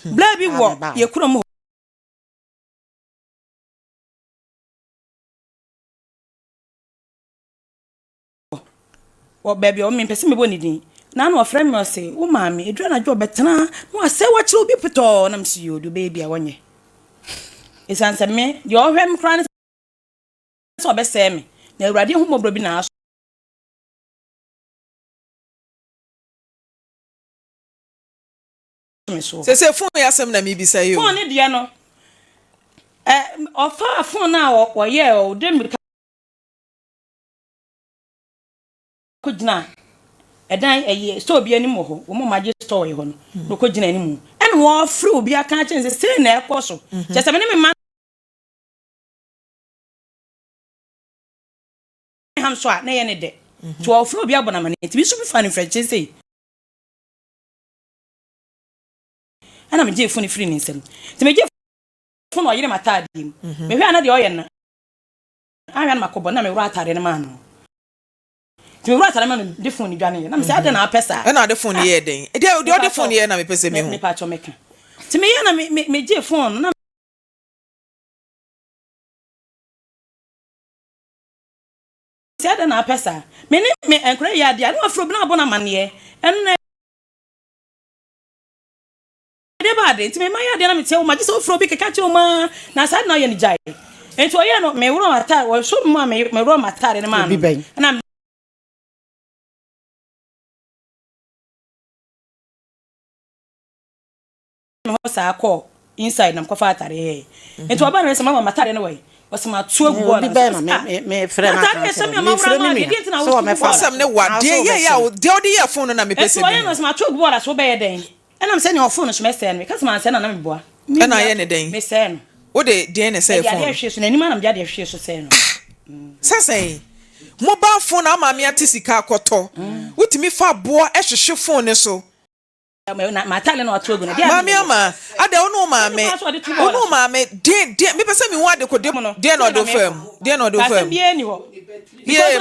[SPEAKER 4] bla bi wo ye kuro mo o baby o me pese me boni din na no ofre me o se wo maame edura na jo betena no ase wa kire obi pito na msi yodo baby a wonye esanse me de o hwem kran so be se me na awurade hu mobro bi na aso
[SPEAKER 1] se phone ya sem na mi bi say yo
[SPEAKER 4] phone de no ofa phone na wo ye o de mi ko gina edan store bi anim ho wo mama store ho no ko gina anim en wo free obi aka chense say na ekoso je se me ne me ham so na ye ne de to wo free obi abona mane ti bi so bi fa ne french say ana me je phone free ni nsem ti me je phone o yire mata adim me hwe ana de o ye na ahwa na makobo na me wura atare ne ma no ti wura atare ma no de phone dwane na me say ade na apesa
[SPEAKER 1] e na de phone ye den e de phone ye na me pese me hu
[SPEAKER 4] me pa cho meka ti me ye na me je phone na say ade na apesa me ni me enkure ya de na afro bi na abona mane en de bade ti me ma ya de na me tie o ma je so fro bi keka che o ma na sa na ye ni jai enti o ye no me wuro mata wo so ma me wuro mata de ma no na me ho sa call inside na mkofa atare he enti o ba na se ma mata de no we wasema tuo gu
[SPEAKER 3] bi ba me frɛ na me frɛ mi so me fa
[SPEAKER 1] sam ne wa de ye ya de odi ye phone na me pese
[SPEAKER 4] me enti o ye no se ma tuo gu ala so be ye den enam se ne o phone so me se no me kasa ma se na me boa
[SPEAKER 1] e na ye ne den
[SPEAKER 4] me se no
[SPEAKER 1] wo de ne se phone
[SPEAKER 4] ya de hwe so na ni ma na me de hwe so se no
[SPEAKER 1] sase mobile phone ama me ati sika akoto wutimi fa boa ehwehwe phone ne so
[SPEAKER 4] matale na oto ogun
[SPEAKER 1] Maame ama ade onu maame de me pese me hu ade ko de na odo fam de na odo fam ye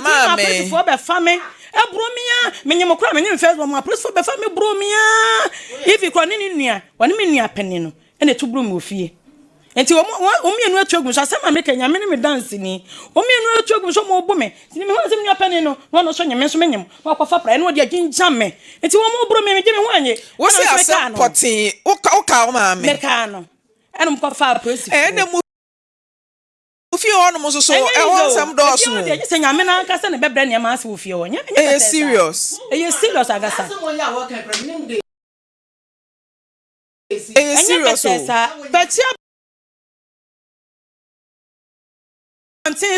[SPEAKER 1] maame
[SPEAKER 4] fo be fame ebromia menyem kura menyem Facebook ma police fo be fame bromia if you kro ne nua wone me nua pene no ene to brom ofie enti o mienu atwagum so asema me kanya me dance ni o mienu atwagum so mo bo me ti me ho asem nua pene no no so nyem so menyem wa kwafa pra no de aginja me enti wo mo bro me je me ho anye
[SPEAKER 1] wo se asem potin o ka o maame
[SPEAKER 4] me ka no ene mo kwafa police
[SPEAKER 1] ene mu ofie ono mo so e won sam do so no
[SPEAKER 4] je se nyame na nka se ne bebre ne ma ase ofie wo nya
[SPEAKER 1] serious
[SPEAKER 4] agasa
[SPEAKER 1] serious
[SPEAKER 4] but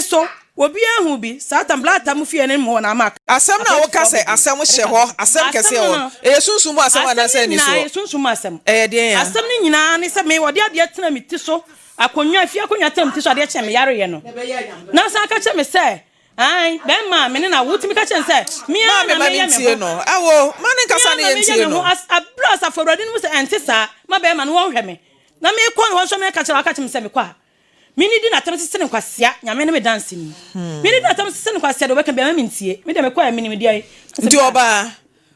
[SPEAKER 4] so obi ahu bi satan blata mu fie ne mo na mak
[SPEAKER 1] asem na wo ka se asem hye ho asem kese ho sunsun mu asem ana se ni so
[SPEAKER 4] sunsun asem
[SPEAKER 1] den ya
[SPEAKER 4] asem ni nyina ne se me wode ade tena mi ti so akonwa fie akonwa tem ti so ade che me yare ye no na sa ka che me se ai ben ma me na wutimi ka che se me
[SPEAKER 1] na me tie no awo ma ne nkasa ne ye tie no
[SPEAKER 4] a plus afọrọdi no se entisa ma be ma no wo hwe me na me ko no so me ka che me se me kwa mini di na tam sese ne kwasia nyame ne me dance ni mini di na tam sese ne kwasia do be ka be ma mintie me de me kwa mini me di ai
[SPEAKER 1] ndi oba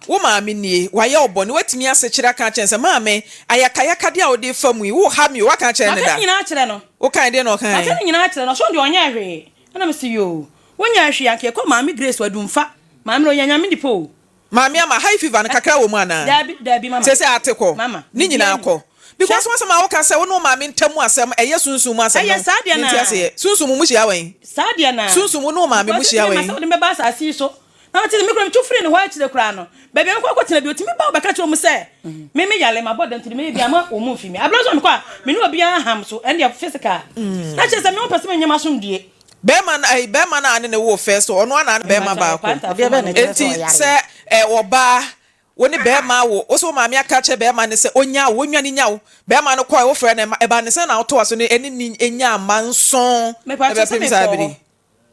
[SPEAKER 1] wo maame nie waye obone watimi asechira ka chense maame ayakayaka dia odi famu wo ha mi wa ka chen ne da
[SPEAKER 4] nyina kire no
[SPEAKER 1] wo kan de no kan
[SPEAKER 4] aka nyina kire no so ndi onya hwe na me se yo wonya hwe yanke ko maame Grace wadumfa maame no nyame ndi po
[SPEAKER 1] maame ama high fever na kakra wo mu ana
[SPEAKER 4] dabi mama
[SPEAKER 1] sese ateko ni nyina akọ because once ma wo ka se wo no maame ntamu asem eye sunsun mu asem
[SPEAKER 4] eye sadia na
[SPEAKER 1] sunsun mu hia wen
[SPEAKER 4] sadia na
[SPEAKER 1] sunsun mu no maame mu hia wen
[SPEAKER 4] ma se me ba asasi so na ti me kro me tu free ne ho akire kra no bebe enko akotena bi otimi ba obeka kire mu se me yale ma bodan ti me bia ma o mu fi me ablazo me kwa me no obi aham so and the physical na che se me person me nyama so ndie
[SPEAKER 1] be man na ane ne wo first ono ana be man ba ko enti se oba woni be ma wo o so maame aka che be man ne se onya wo nwa ni nya wo be man no ko wo frɛ ne e ba ne se na auto aso ne eni ni enya manson
[SPEAKER 4] e be pim sabiri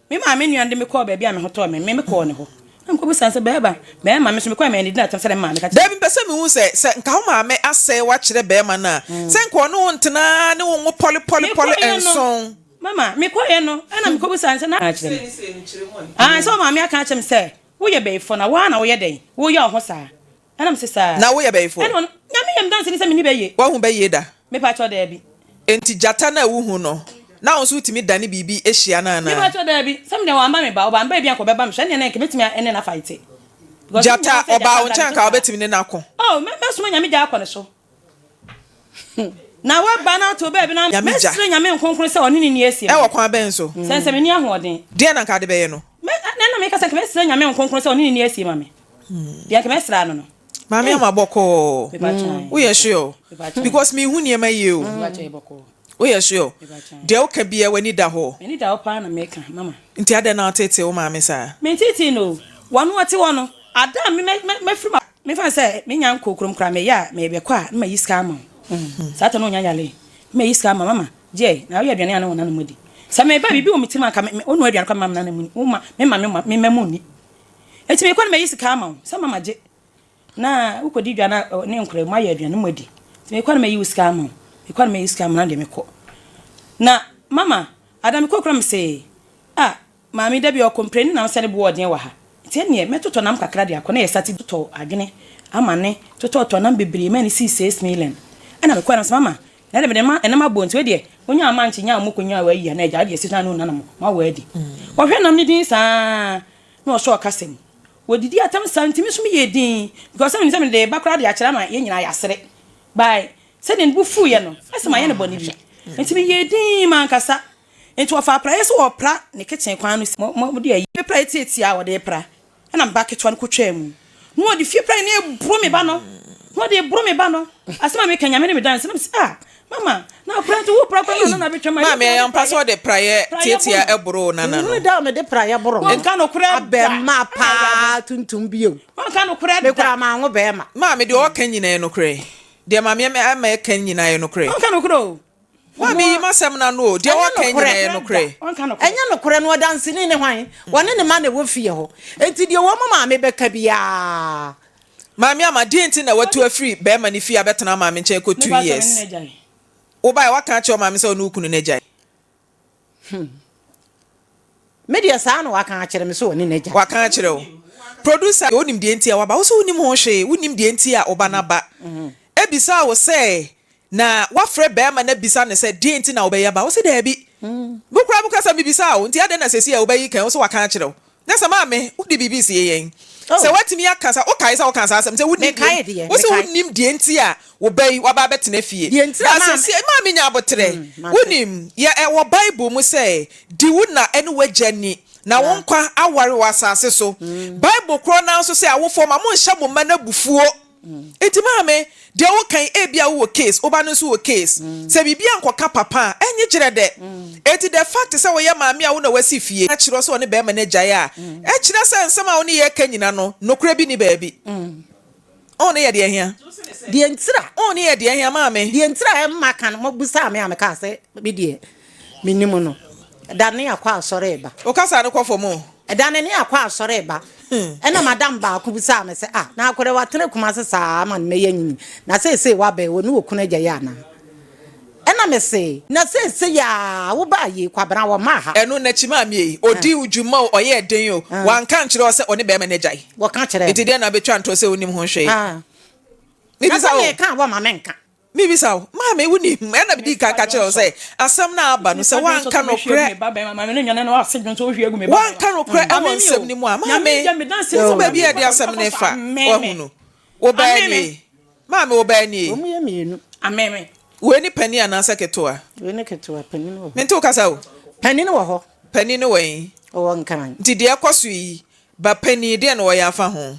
[SPEAKER 4] me maame nua de me ko ba bia me hoto me ko ne ho na mko busa se be ma me so me ko me ni na tam se maame ka che
[SPEAKER 1] da bi pese me hu se nka ho maame asɛ wa kyerɛ be man na se nko no ntena ne wo poli enson
[SPEAKER 4] mama me ko ye no ana me ko busa se na kyerɛ so maame aka kyerɛ me se wo ye be fo na wa na wo ye den wo ye ho sa ana me se sa
[SPEAKER 1] na wo ye be fo
[SPEAKER 4] ana nyame yam dance ni se me ni be ye
[SPEAKER 1] wo hu be ye da
[SPEAKER 4] me pa cho da bi
[SPEAKER 1] enti jata na wo hu no na wo so utimi dane bibi ehia na na
[SPEAKER 4] me pa cho da bi some de wa ma me ba oba ba bia ko be ba me hwe ne na ke betimi ene na fight
[SPEAKER 1] jata oba won chan ka obetimi ne na ko
[SPEAKER 4] oh me so nyame ja akọ ne so na wa ba na to be bi na me sire nyame nkonkron se oni ni esi
[SPEAKER 1] e wo kwa ben so
[SPEAKER 4] sense me ni ahoden
[SPEAKER 1] de na ka de be ye no
[SPEAKER 4] me na me ka se ke me sire nyame nkonkron se oni ni esi ma me dia ke me sira no
[SPEAKER 1] maame ama boko wo ye sure because me hu niema ye o wo ye sure de o ka bia wani da ho
[SPEAKER 4] me ni da o pa na me ka mama
[SPEAKER 1] nti ade na tete wo maame sa
[SPEAKER 4] me tete no wanu ate wono ada me frima me fa se me nya nkokrom kra me ya me be kwa na yi ska ma sata no nya yale me yi ska ma mama je na wo ya aduane ana wona no mudi sa me ba bibi wo mitima ka me onu aduane ka mama na na muni wo ma me memu ni eti me kwa na me yi ska ma sa mama je na ukodi aduane ne nkure ma ya aduane mudi ti me kwa na me yi ska ma me kwa na me yi ska ma na de me ko na mama ada me kokra me se maami da bi o complain na se ne bo odin wa ha tiene metoto nam kakra de akọ na yesati toto agene amane toto nam bebre mani 6 million ana me kwa na mama na de ma enama bonti we de onya amanchi nya amukonya wa yi na eja de sita no nanam ma wa adi wo hwe nam ni din sa na o so kasem wodidi atam santimi so me ye din because me se de bakra de akira ma ye nyina ya sere bye se de bu fu ye no asema ye ne boni bi enti me ye din man kasa enti wo fa price wo pra ne kitchen kwan no mo de ayi pra eti a wo de pra ana mbaketwa no kotwa mu no wo de fie pra ne bro me ba no no de bro me ba no asema me kanya me dance na mama na pra to wo pra na betwa ma
[SPEAKER 1] mama ya mpa so de pra ye tietia ebro na
[SPEAKER 3] no da me de pra ya bro
[SPEAKER 4] nka no kura
[SPEAKER 3] abema pa tuntum bio
[SPEAKER 4] nka no kura
[SPEAKER 3] me kura ma ngo be ma
[SPEAKER 1] mama de o kan nyina no kure de mama me kan nyina no kure
[SPEAKER 4] nka no kura
[SPEAKER 1] mami masem na no de o kan nyina no kure
[SPEAKER 3] enya no kure no dance ni hwan wone ne ma na wo fie ho enti de wo mama me be ka bia
[SPEAKER 1] Maame ama dienti na watu afri be ma ni fi abetena maame nche ko 2 years. Wo bai waka che o maame se onu kunu na gyan.
[SPEAKER 3] Media sa na waka kire me so oni na gyan.
[SPEAKER 1] Waka kire o. Producer onim dienti a waba wo so onim ho hwe, onim dienti a oba na ba. Ebisa wo se na wafre be ma na bisa ne se dienti na obeya ba wo se da bi. Bukura bukasa bibisa o nti ade na sesi a obeyi kan wo so waka kire o. Na sa maame wo di bibisi yen. Se watimi akasa o kai sa o kansa asem se wudi wo se wunim die nti a wo bai waba betena fie na se ma me nya abotre wunim ya e wo bible mu se di wuna ene wagani na wonkwa aware wasase so bible kro na so se awofo ma mo nhya mo ma na bufuo enti ma me de wo kan e bia wo case oba no so wo case se bibia nkoka papa enye gire de enti the fact se wo ye maame a wo na wasi fie na kiro so ne be ma na gyae a e kire se nsem a wo ne ye kanyina no nokura bi ni baabi on ne ye de ahia
[SPEAKER 3] de ntira
[SPEAKER 1] on ne ye de ahia maame
[SPEAKER 3] de ntira e maka no mobusa me ameka se bi de minimu no da ne akwa asore ba
[SPEAKER 1] o kasa ne kwofo mu
[SPEAKER 3] da ne akwa asore ba ena madam ba ku bisa me se na akore watene kuma se sa ma me yanyi na se wa ba wo ne okuna gya ya na ena me se na se ya wo ba yi kwabra wo ma ha
[SPEAKER 1] eno na chima me odi ujuma oye den o wan kan kire o se oni be ma na gyae
[SPEAKER 3] wo kan kire
[SPEAKER 1] enti de na betwa nto se onim ho hwe
[SPEAKER 3] mi bisa o kan wo ma menka
[SPEAKER 1] mi bisa o ma me wuni ena bi di ka ka kire o se asam na aba no se wan kan no kre wan kan no kre awon sem ni mu a ma me so ba bi e de asam ne fa wo hunu wo ba ni ma me wo ba ni
[SPEAKER 3] o mu ye mienu
[SPEAKER 4] ameme
[SPEAKER 1] we ni pani anasa ketoa
[SPEAKER 3] we ni ketoa pani no
[SPEAKER 1] me nto kasa o
[SPEAKER 3] pani no wo ho
[SPEAKER 1] pani no wen
[SPEAKER 3] o won kan
[SPEAKER 1] nti de akoso yi ba pani de na wo ya fa ho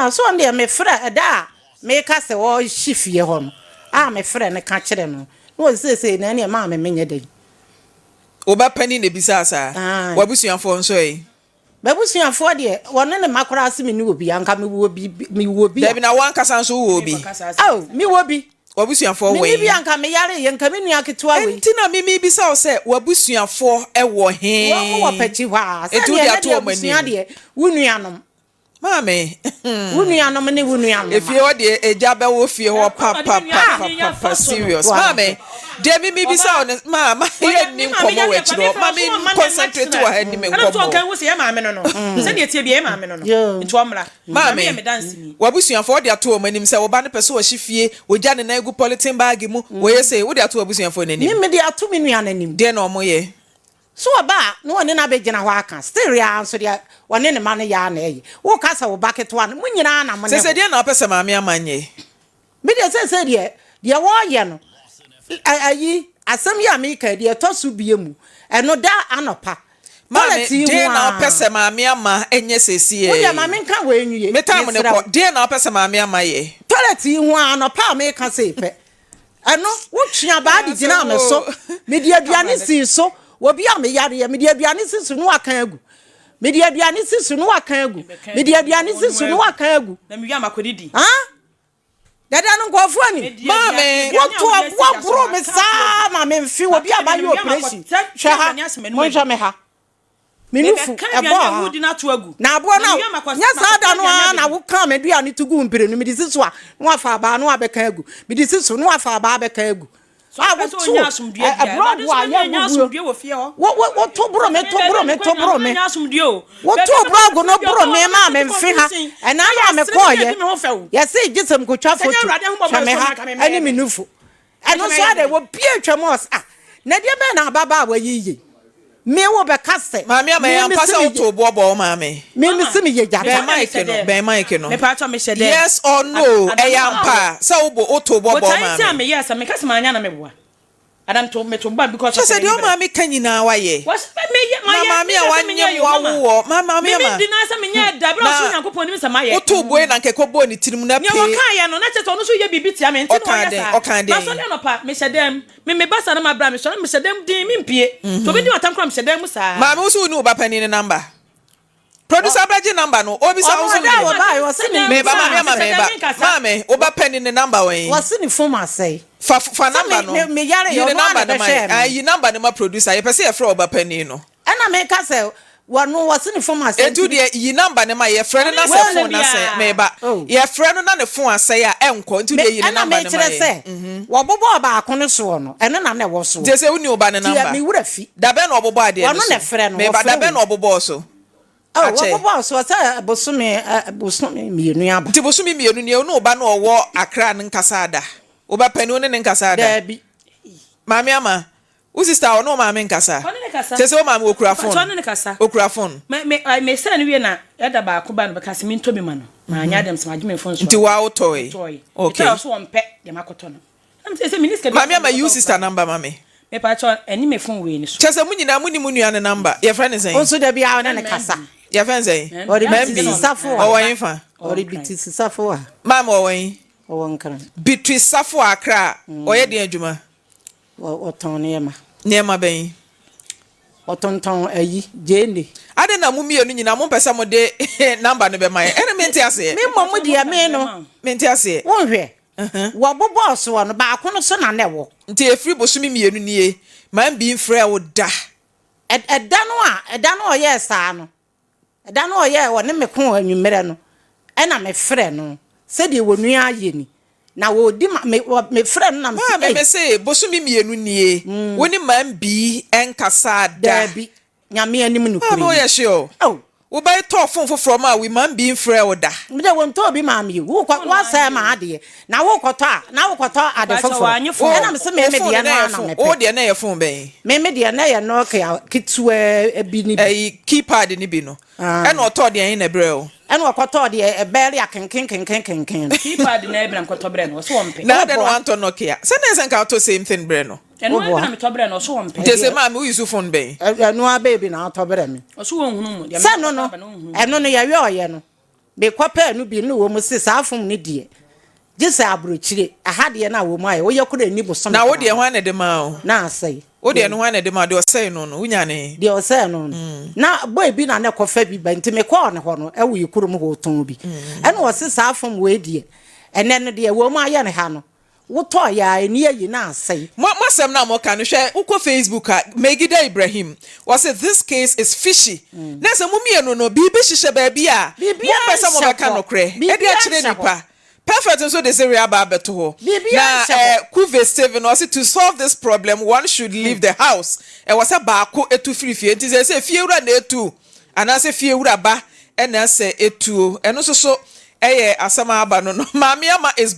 [SPEAKER 3] so on de me fra da me ka se wo hifie ho no me fra ne ka kire no no se na ne ma me menye de
[SPEAKER 1] o ba pani ne bisa asa wa busuafo nso yi
[SPEAKER 3] babusuafo de wonne ne makora ase me ni obi anka me wo bi
[SPEAKER 1] da bi na wan kasa nso wo obi
[SPEAKER 3] me wo bi
[SPEAKER 1] wabusuafo we
[SPEAKER 3] me bi anka me yare ye nka me nua ketewa we
[SPEAKER 1] enti na mimi bisa o se wabusuafo e wo he
[SPEAKER 3] wo pachi hwa
[SPEAKER 1] etu dia to omani
[SPEAKER 3] de wunuanom
[SPEAKER 1] maame
[SPEAKER 3] wunuanom ne wunuanom
[SPEAKER 1] efie o de eja be wo fie ho pa serious maame de mimi bisa o mama ye ni nkomo we chiro mama concentrate wa hani me nkomo
[SPEAKER 4] ana to kan wo se ye maame no se de tie bia ye maame no nti omra
[SPEAKER 1] maame me dance mi wabusuafo de ato omanim se wo ba ne pese wo hifie oja ne na egu polythene bag mu wo ye se wo de ato wabusuafo nanim
[SPEAKER 3] me de ato me nua nanim
[SPEAKER 1] de na omo ye
[SPEAKER 3] so ba no one na be gina ho aka still ya so de one ne ma ne ya na ye wo ka sa wo bucket one mu nyina na mo ne
[SPEAKER 1] se de na opese maame amanye
[SPEAKER 3] me de se de wo ye no ayi asem ya me ka de to so bie mu eno da anopa
[SPEAKER 1] maame de na opese maame ama enye sesie
[SPEAKER 3] wo ya maame nka wo enwie
[SPEAKER 1] metam ne ko de na opese maame ama ye
[SPEAKER 3] toilet hu anopa me ka se pe eno wo twia ba de gina me so me de aduane si so obi a me yare ya me de aduane sisu no akan agu me de aduane sisu no akan agu me de aduane sisu no akan agu
[SPEAKER 4] na me wi amakodidi
[SPEAKER 3] dada no nkofo ani
[SPEAKER 1] maame
[SPEAKER 3] wo bro me sa maame mfi obi a ba yo operation hwe ha mo hwe me ha minufu ebo na abo na nya sa da no na wo kan me duane tugu mpire no me di sisu a no afa ba no abeka agu me di sisu no afa ba abeka agu
[SPEAKER 4] so wo nya asumdue
[SPEAKER 3] wo to bro me wo to bro no bro me ma me mfi ha ena ya me ko ye ye se gisem ko twa foto me ha ani minufu eno so ade wo bie twamos na de be na baba wa yiye me wo be kase
[SPEAKER 1] maame ama ya mpasa oto bobo maame
[SPEAKER 3] me se me ye ja
[SPEAKER 1] be mic no
[SPEAKER 4] me pa to me shede
[SPEAKER 1] yes or no e ya mpa se wo bo oto bobo maame
[SPEAKER 4] but I me yes me kase manya na me boa adam to me to ba because
[SPEAKER 1] I said your maame kanyina waye
[SPEAKER 4] was me
[SPEAKER 1] maame a wanye wo maame
[SPEAKER 4] me di na se me nya da bra so yankopon ni se maye
[SPEAKER 1] oto boy na nkekọ bo ni tirim na pe
[SPEAKER 4] nya wakan ye no na cheto no so ye bibi tia me enti no ya sa na so le no pa me shedem me basa na ma bra me so me shedem din mi mpie to be di watam kram shedem mu sa
[SPEAKER 1] maame wo so ni oba pani ni number producer braji number no obi sa wo so me ba maame oba pani ni number wen
[SPEAKER 3] wo se ni phone asai
[SPEAKER 1] fa number no
[SPEAKER 3] me yare yo
[SPEAKER 1] number no ma ayi number no ma producer ye pese ye fra oba pani no
[SPEAKER 3] ana me ka se wano wase ne phone asɛ
[SPEAKER 1] etu de yi number ne ma ye friend na se phone na se meba ye friend na ne phone asɛ ya enko ntu de yi ne number ne ma ye
[SPEAKER 3] wo bobo ba akono so no ene na na wo so
[SPEAKER 1] je se uni oba ne number
[SPEAKER 3] ya mi wura fi
[SPEAKER 1] da be na obobo ade
[SPEAKER 3] wano ne friend no
[SPEAKER 1] meba da be na obobo so
[SPEAKER 3] wo bobo so sa bosome mienu aba
[SPEAKER 1] ti bosome mienu ne no oba na owo Accra ne nkasa ada oba pani ne nkasa ada
[SPEAKER 3] da bi
[SPEAKER 1] Maame ama u sister ono maame nkasa se o maame okura phone okura phone
[SPEAKER 4] me say no we na eda ba ko ba no because me ntobi ma no ma anya dem se ma gime phone so
[SPEAKER 1] nti wa otoy okay
[SPEAKER 4] so on pe de makoto no am say minister
[SPEAKER 1] maame ama you sister number maame
[SPEAKER 4] me pa cho eni me phone we ni so
[SPEAKER 1] chese munyina muni munua ne number your friend is saying
[SPEAKER 3] onso da bia na ne kasa
[SPEAKER 1] your friend saying
[SPEAKER 3] ori biti safo
[SPEAKER 1] owen fa
[SPEAKER 3] ori biti safo a
[SPEAKER 1] maame owen
[SPEAKER 3] owonkran
[SPEAKER 1] bitwi safo Accra oye de adwuma
[SPEAKER 3] oton
[SPEAKER 1] ne ma ben
[SPEAKER 3] otonton ayi jende
[SPEAKER 1] ade na mumienu nyina mo pesa mo de number ne be mai ene menti ase
[SPEAKER 3] me momu dia me no
[SPEAKER 1] menti ase
[SPEAKER 3] won hwe wo bobo so no ba akono so na ne wo
[SPEAKER 1] nti efri bosumi mienu nie man bi mfrɛ wo da
[SPEAKER 3] eda no oye sa no eda no oye wo ne me ko anwumere no ena me frɛ no se de wo nua aye ni na wo di me friend na
[SPEAKER 1] me say bosumi mienu nie woni man bi enkasa da
[SPEAKER 3] bi nyame anim no kure
[SPEAKER 1] oh yeah sure wo bay to fon foforo ma we man bi mfrɛ wo da
[SPEAKER 3] me de won to bi maame wo kwa say ma ade na wo koto ade foforo na me se me de na me
[SPEAKER 1] o de na ye fon ben
[SPEAKER 3] me de na ye no ka kitua bi ni
[SPEAKER 1] bi keypad ni bi no e na oto de yen na brɛ
[SPEAKER 3] ene wakoto de ebere akenken
[SPEAKER 4] keypad na ebra nkoto bre no so wompe
[SPEAKER 1] na de no anto Nokia se na sen ka auto same thing bre no
[SPEAKER 4] eno na me to bre no so wompe
[SPEAKER 1] de se ma me use phone ben
[SPEAKER 3] eno a baby na auto bre me
[SPEAKER 4] so wonhunu mu de
[SPEAKER 3] se no eno no ya we oye no be kwapa enu bi no wo mu se saafom ne de gisa abrochire aha de na wo mu aye wo yakura ni bosom
[SPEAKER 1] na wo de ho na de ma o
[SPEAKER 3] na asai
[SPEAKER 1] wo de no ho na de ma de o say no unya ne
[SPEAKER 3] de o say no na boy bi na ne kofa bi ba ntime ko ne ho no e wo yikurum ho ton bi ene wo se saafom we de ene ne de wo mu aye ne ha no wo to ya eni ayi na asai
[SPEAKER 1] mo sem na mo kan hwe uko Facebook Megida Ibrahim was say this case is fishy na se mo mienu no bi hihye ba bia mo pesa mo beka no kre e de a kire nipa perfect so they say we are beto ho na Kuve Steven was to solve this problem one should leave the house e was a baako etu frifie nti say fie wura na etu ana say fie wura ba e na say etu eno so asama aba no Maame ama is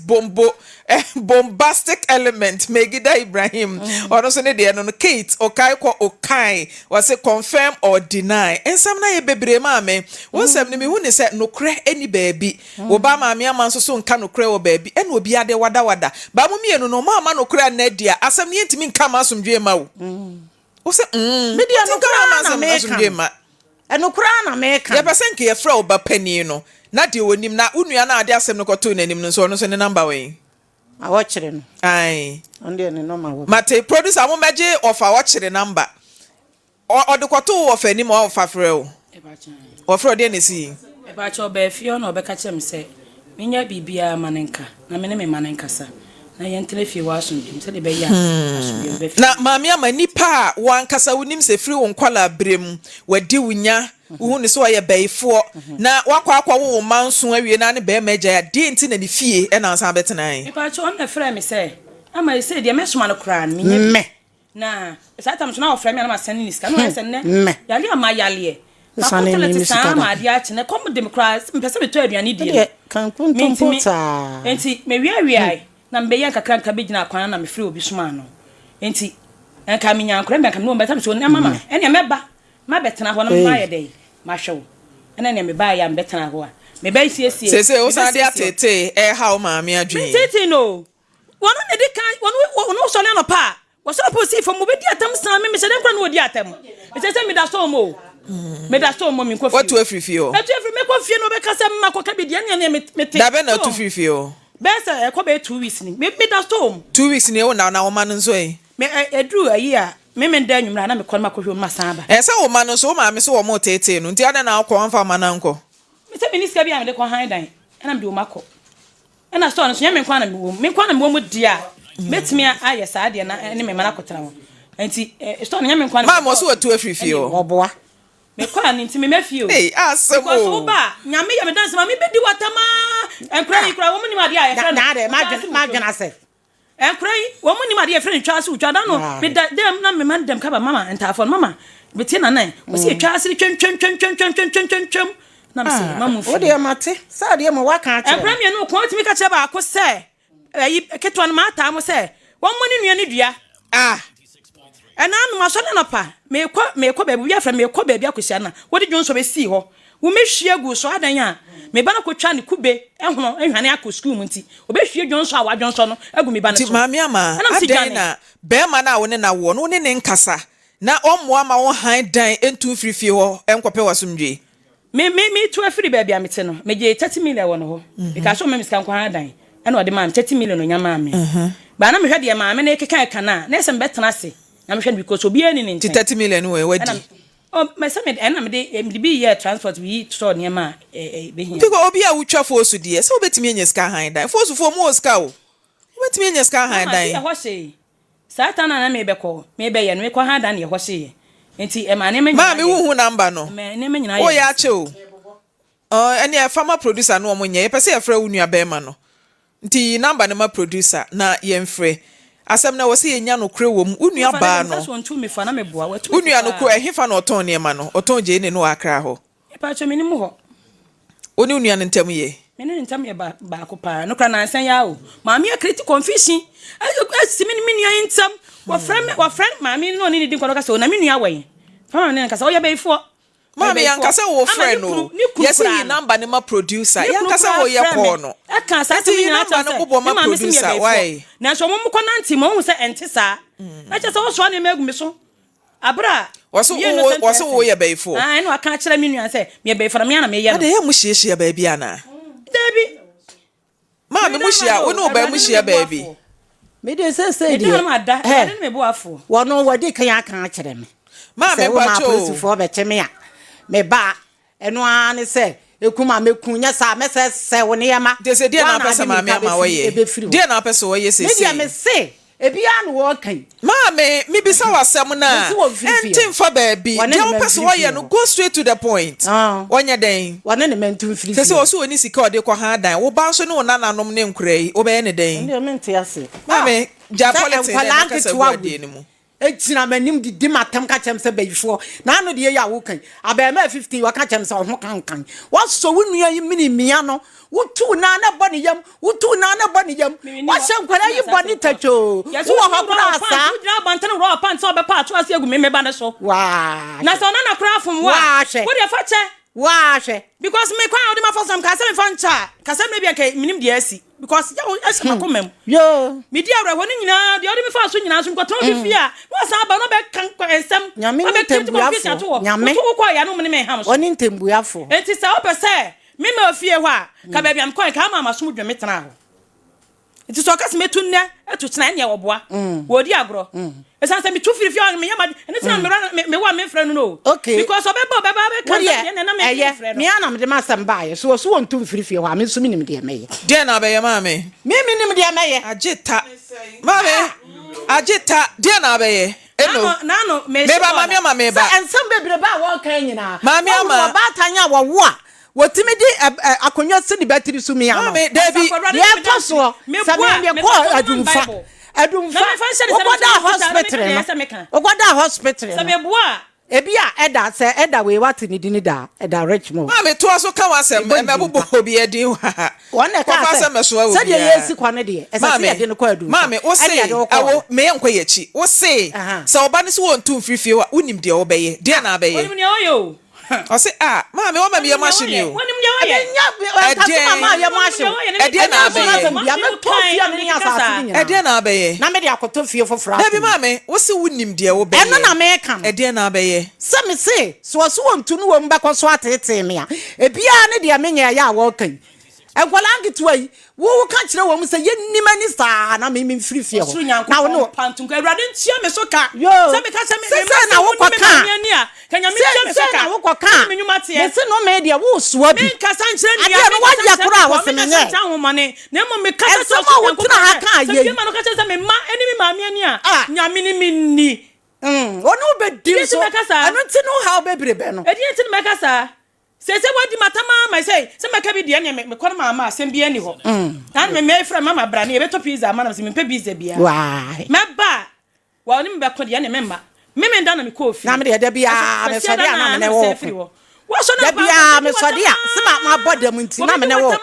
[SPEAKER 1] bombastic element Megida Ibrahim ono so ne de no Kate okai was say confirm or deny ensam na ye bebre maame wonsam ne me hu ne say nokre eni baabi wo ba Maame ama so nka nokre wo baabi ena obi ade wada ba mu mienu no ma nokre na dia asam ne ntimi nka ma asomdwe ma wo say
[SPEAKER 3] me dia nokre na
[SPEAKER 1] asomdwe ma
[SPEAKER 3] enokra na me ka
[SPEAKER 1] ye person ke ye fra oba pani no na de onim na unua na ade asem no koto nanim no so no so ne number we
[SPEAKER 3] a watchire no
[SPEAKER 1] ai
[SPEAKER 3] onde ne number wo
[SPEAKER 1] mate producer mo meje of a watchire number o de koto of anim o fa frɛ o o frɛ de ne si
[SPEAKER 4] e ba cho ba fie no be ka chem se menya bibia manenka na me ne me manenka sa na yentle fie wa asundum se de be ya asundum be
[SPEAKER 1] na Maame ama nipa wan kasa wonim se firi won kwala brem wadi wunya wo ne so ye baifo na wakwa wo manso awie na ne be maja ya de nti na ne fie e na ansa betenan
[SPEAKER 4] e pa cho on na frɛ me se ama se de mesoma no kra me na satam so na ofrɛ me na ma sene ni ska no se ne yale ama yale na ko tele ti sama ade a chene kom democracy mpese beto aduane die
[SPEAKER 3] kan kuntum pota
[SPEAKER 4] enti me wi na mbe yan kakra nka begina akwan na me frɛ obi soma no enti enka me nyankora mbe nka me no betam so ne mama ene meba ma betena ho no ma ye dey ma hwew ene ne me ba ya mbetena ho a me ba siesie
[SPEAKER 1] se o sa de atete e how Maame adwen
[SPEAKER 4] tete no wono ne de kan wono so le no pa wo so po si fo mo be di atam san me se den kra no odi atam me se me da so mo me da so mo mi ko fi
[SPEAKER 1] what to afrifie o
[SPEAKER 4] etu afri me ko fie no be kasa ma ko ka bi de ne me te
[SPEAKER 1] da be na to frifie o
[SPEAKER 4] besa e ko be 2 weeks ni me da so
[SPEAKER 1] 2 weeks ni e na wo ma no so e
[SPEAKER 4] me edru ayi a me da nwumra na me ko ma ko hwe ma san ba
[SPEAKER 1] se wo ma no so Maame so wo mo tete no nti ada na akọ anfa ma na nko
[SPEAKER 4] me se minister bi a me de ko han dan na me de wo makọ na so no so nya me kwa na me wo mu dia metimi aye sa de na ne me mana kotara ho enti so no nya me kwa na
[SPEAKER 1] ma mo so watu afrifie o
[SPEAKER 3] oboa
[SPEAKER 4] Me kwa ni nti me mafio.
[SPEAKER 1] Hey, asemo.
[SPEAKER 4] Because oba, nyame ya me dance ma me bedi watama. Enkra ikra wo mu ni ma dia ya
[SPEAKER 3] na de ma dwena se.
[SPEAKER 4] Enkra wo mu ni ma dia friend twa so twa da no. Me dem na me man dem ka ba mama entafo mama. Me tie na nan. Wo se twa ase twem. Na me se mamu fu.
[SPEAKER 3] Wo de mate. Sa de mo wa kan
[SPEAKER 4] akire. Enkra me no ko timi ka che ba ko se. Ayi ketwa no ma ta mo se. Wo mu ni nua ni dua. Ena anu maso na pa me kwa baby ya fra me kwa baby akosia na wo de dwonso be si ho wo mehwie gu so adan a me ba na ko twa ne kube ehunu ehwane akọ school mu nti obehwie dwonso a wadwonso no agu me ba ne so
[SPEAKER 1] ti maame ama adan na be ma na wo ne na wo no ne nkasa na ommo ama wo han dan entu firifie ho enkope wasomdwe
[SPEAKER 4] me to afiri baby a mete no me je 30 million wo no ho because o me miska nkwa han dan ena ode ma 30 million no nyama me ba na me hwede maame na ekeka kana na esem betena se na me hwede because obi ani ni
[SPEAKER 1] 30 million we wadi
[SPEAKER 4] my son ena me de be year transport we store niam be hia
[SPEAKER 1] because obi a wutwa fosu de se obetimi enye ska han dan fosu fo mo ska o obetimi enye ska han dan
[SPEAKER 4] ya ho se satana na me be ye no me ko han dan ye ho se enti e ma ne me
[SPEAKER 1] ma me hu number no
[SPEAKER 4] ne me nyina
[SPEAKER 1] o ya che o ene a farmer producer no omonye e pese e fra unua be ma no nti number ne ma producer na ye mfre asem na wose yenya no kre wom unua ba no unua no kro ehefa na oton ne ma no oton je ne no akra ho
[SPEAKER 4] e pa cho me ni mu ho
[SPEAKER 1] oni unua ne ntam ye
[SPEAKER 4] me ne ntam ye ba ko pa no kra na ansan ya o maami a critical confusion asimi ni menua ntam wa friend maami no ni din ko no ka so na menua wen fa na ka so ye be ifo
[SPEAKER 1] Mama yankasa wo friend no. Yes he number ne ma producer. Yankasa wo ye call no.
[SPEAKER 4] Aka sa ti nyina cha no
[SPEAKER 1] bo ma producer why?
[SPEAKER 4] Na so mo ko nanti mo hu se ente sa. Na cha so wo so na me agumi so. Abra.
[SPEAKER 1] Waso wo ye be ifo.
[SPEAKER 4] Ah eno aka kire me nua se me be ifo na me na me ye no.
[SPEAKER 1] Ade ye mu hie ba bia na.
[SPEAKER 4] Dabi.
[SPEAKER 1] Ma me mu hia, wo no ba mu hia ba bi.
[SPEAKER 3] Me de se
[SPEAKER 4] de. Me ma da. Ade me bo afo.
[SPEAKER 3] Wo no wodi kan aka kire me.
[SPEAKER 1] Ma me ba cho.
[SPEAKER 3] Fo be cheme a. Me ba eno ane se ekuma mekunya sa se woni yema
[SPEAKER 1] de se die na pesa maame ama woye die na pesa woye se
[SPEAKER 3] se me se ebia no wo kan
[SPEAKER 1] maame mi bisa wasem na entim fa baabi die pesa woye no go straight to the point wonya den
[SPEAKER 3] wone ne mentum firi
[SPEAKER 1] se oso oni sika ode ko ha dan wo ba so ne wonananom ne nkrai wo be ne den
[SPEAKER 3] ndie mente ase
[SPEAKER 1] maame ja politics na kasa wode ne mu
[SPEAKER 3] ejina manim di matam ka chem se bayifo na no de ya wo kan abema 50 wa ka chem se ho kan wa so wunua yi mini mia no wutu na na boni yam wutu na na boni yam wa shankwara yi boni tacho wo ha kura asa
[SPEAKER 4] dra bantan ro pan so be pa to ase agu me ba ne so
[SPEAKER 3] wa
[SPEAKER 4] na so na kra fom wa wo de fa che
[SPEAKER 3] wa hwe
[SPEAKER 4] because me kwa odi ma for some ka se me fa ncha ka se me bia ke minim de asi because ya ase makomam
[SPEAKER 3] yo
[SPEAKER 4] me dia awra woni nyina de odi me fa so nyina so nkotro bi fi a no sa ba no be kan ensem
[SPEAKER 3] nyame ntembuafo nyame
[SPEAKER 4] to ko ya no me me ham so
[SPEAKER 3] oni ntembuafo
[SPEAKER 4] enti sa o pese me ma fie ho a ka ba bia me ko ka ma so dwe me tena ho enti so ka se metu nne etu tena ne woboa wo di agro esan se me tu firi fie me yama enti tena me wa me frɛ no
[SPEAKER 3] okay
[SPEAKER 4] because obeba be kan se na me frɛ no
[SPEAKER 3] me ana me de masam baaye so won tu firi fie ho a me so minim de meye
[SPEAKER 1] de na be ye maame
[SPEAKER 3] me minim de meye
[SPEAKER 1] agita maame agita de na be ye eno
[SPEAKER 4] na me
[SPEAKER 1] ba maame ba
[SPEAKER 3] ensam bebre ba wo kan nyina
[SPEAKER 1] maame ama
[SPEAKER 3] ba tanya wo a wotimi di akonwa se di batiri su mi ama
[SPEAKER 1] David
[SPEAKER 3] ye paso sabe me ko adumfa ogoda hospital
[SPEAKER 4] sabe boa
[SPEAKER 3] ebia eda we wati ni dini da eda richmond
[SPEAKER 1] ma me to aso ka wasem mebebo obi edin wa
[SPEAKER 3] wona ka
[SPEAKER 1] se meso awo
[SPEAKER 3] se de yesi kwane de esa se de no kwa adu
[SPEAKER 1] ma me o se awo me enko yechi o se se oba ne se won tu mfrifie wa unim de obeye de na abeye
[SPEAKER 4] onim ne oyo
[SPEAKER 1] o se ma me wo ma me ye machine o
[SPEAKER 4] onim ne oyo
[SPEAKER 3] nya ma ye machine
[SPEAKER 1] de na abeye
[SPEAKER 3] bia me to fie me nya asase nya
[SPEAKER 1] de na abeye
[SPEAKER 3] na me de akoto fie fofora
[SPEAKER 1] David ma me wo se unim de obeye
[SPEAKER 3] eno na me kan
[SPEAKER 1] de na abeye
[SPEAKER 3] se me se so won tu no wo mbekọ so atete me a ebia ne de me nya ya wo kan enkwala ngitu ayi wo ka kire wo mu se ye nimani sa na me mfiri fie ho na wo no
[SPEAKER 4] pantunko awrade ntia me so ka
[SPEAKER 3] se
[SPEAKER 4] me ka se me
[SPEAKER 3] na wo kwa ka
[SPEAKER 4] kanya me ntia me so ka
[SPEAKER 3] na wo kwa ka me se no me de wo suwa bi
[SPEAKER 4] me ka san kire
[SPEAKER 3] ndia me wa ya kura wo se me nye
[SPEAKER 4] ta ho mane na mo me ka
[SPEAKER 3] so wo tuna ha ka ye
[SPEAKER 4] se ma no ka se me ma eni me ma me ani a nya me ni minni
[SPEAKER 3] Onu be di so. Anu ti no how bebrebe no.
[SPEAKER 4] E di enti me kasa. Se wadi matama ma say se meka bi de me kono mama asem bi ani ho. An me fra mama bra na e beto pizza ma na se me pe pizza bia.
[SPEAKER 3] Why?
[SPEAKER 4] Me ba. Wa oni me be ko de ne memma. Me nda na me ko ofi.
[SPEAKER 3] Na me de bia me so de na me wo.
[SPEAKER 4] Wa so
[SPEAKER 3] na bia me so de a se ma bodam nti na me ne wo.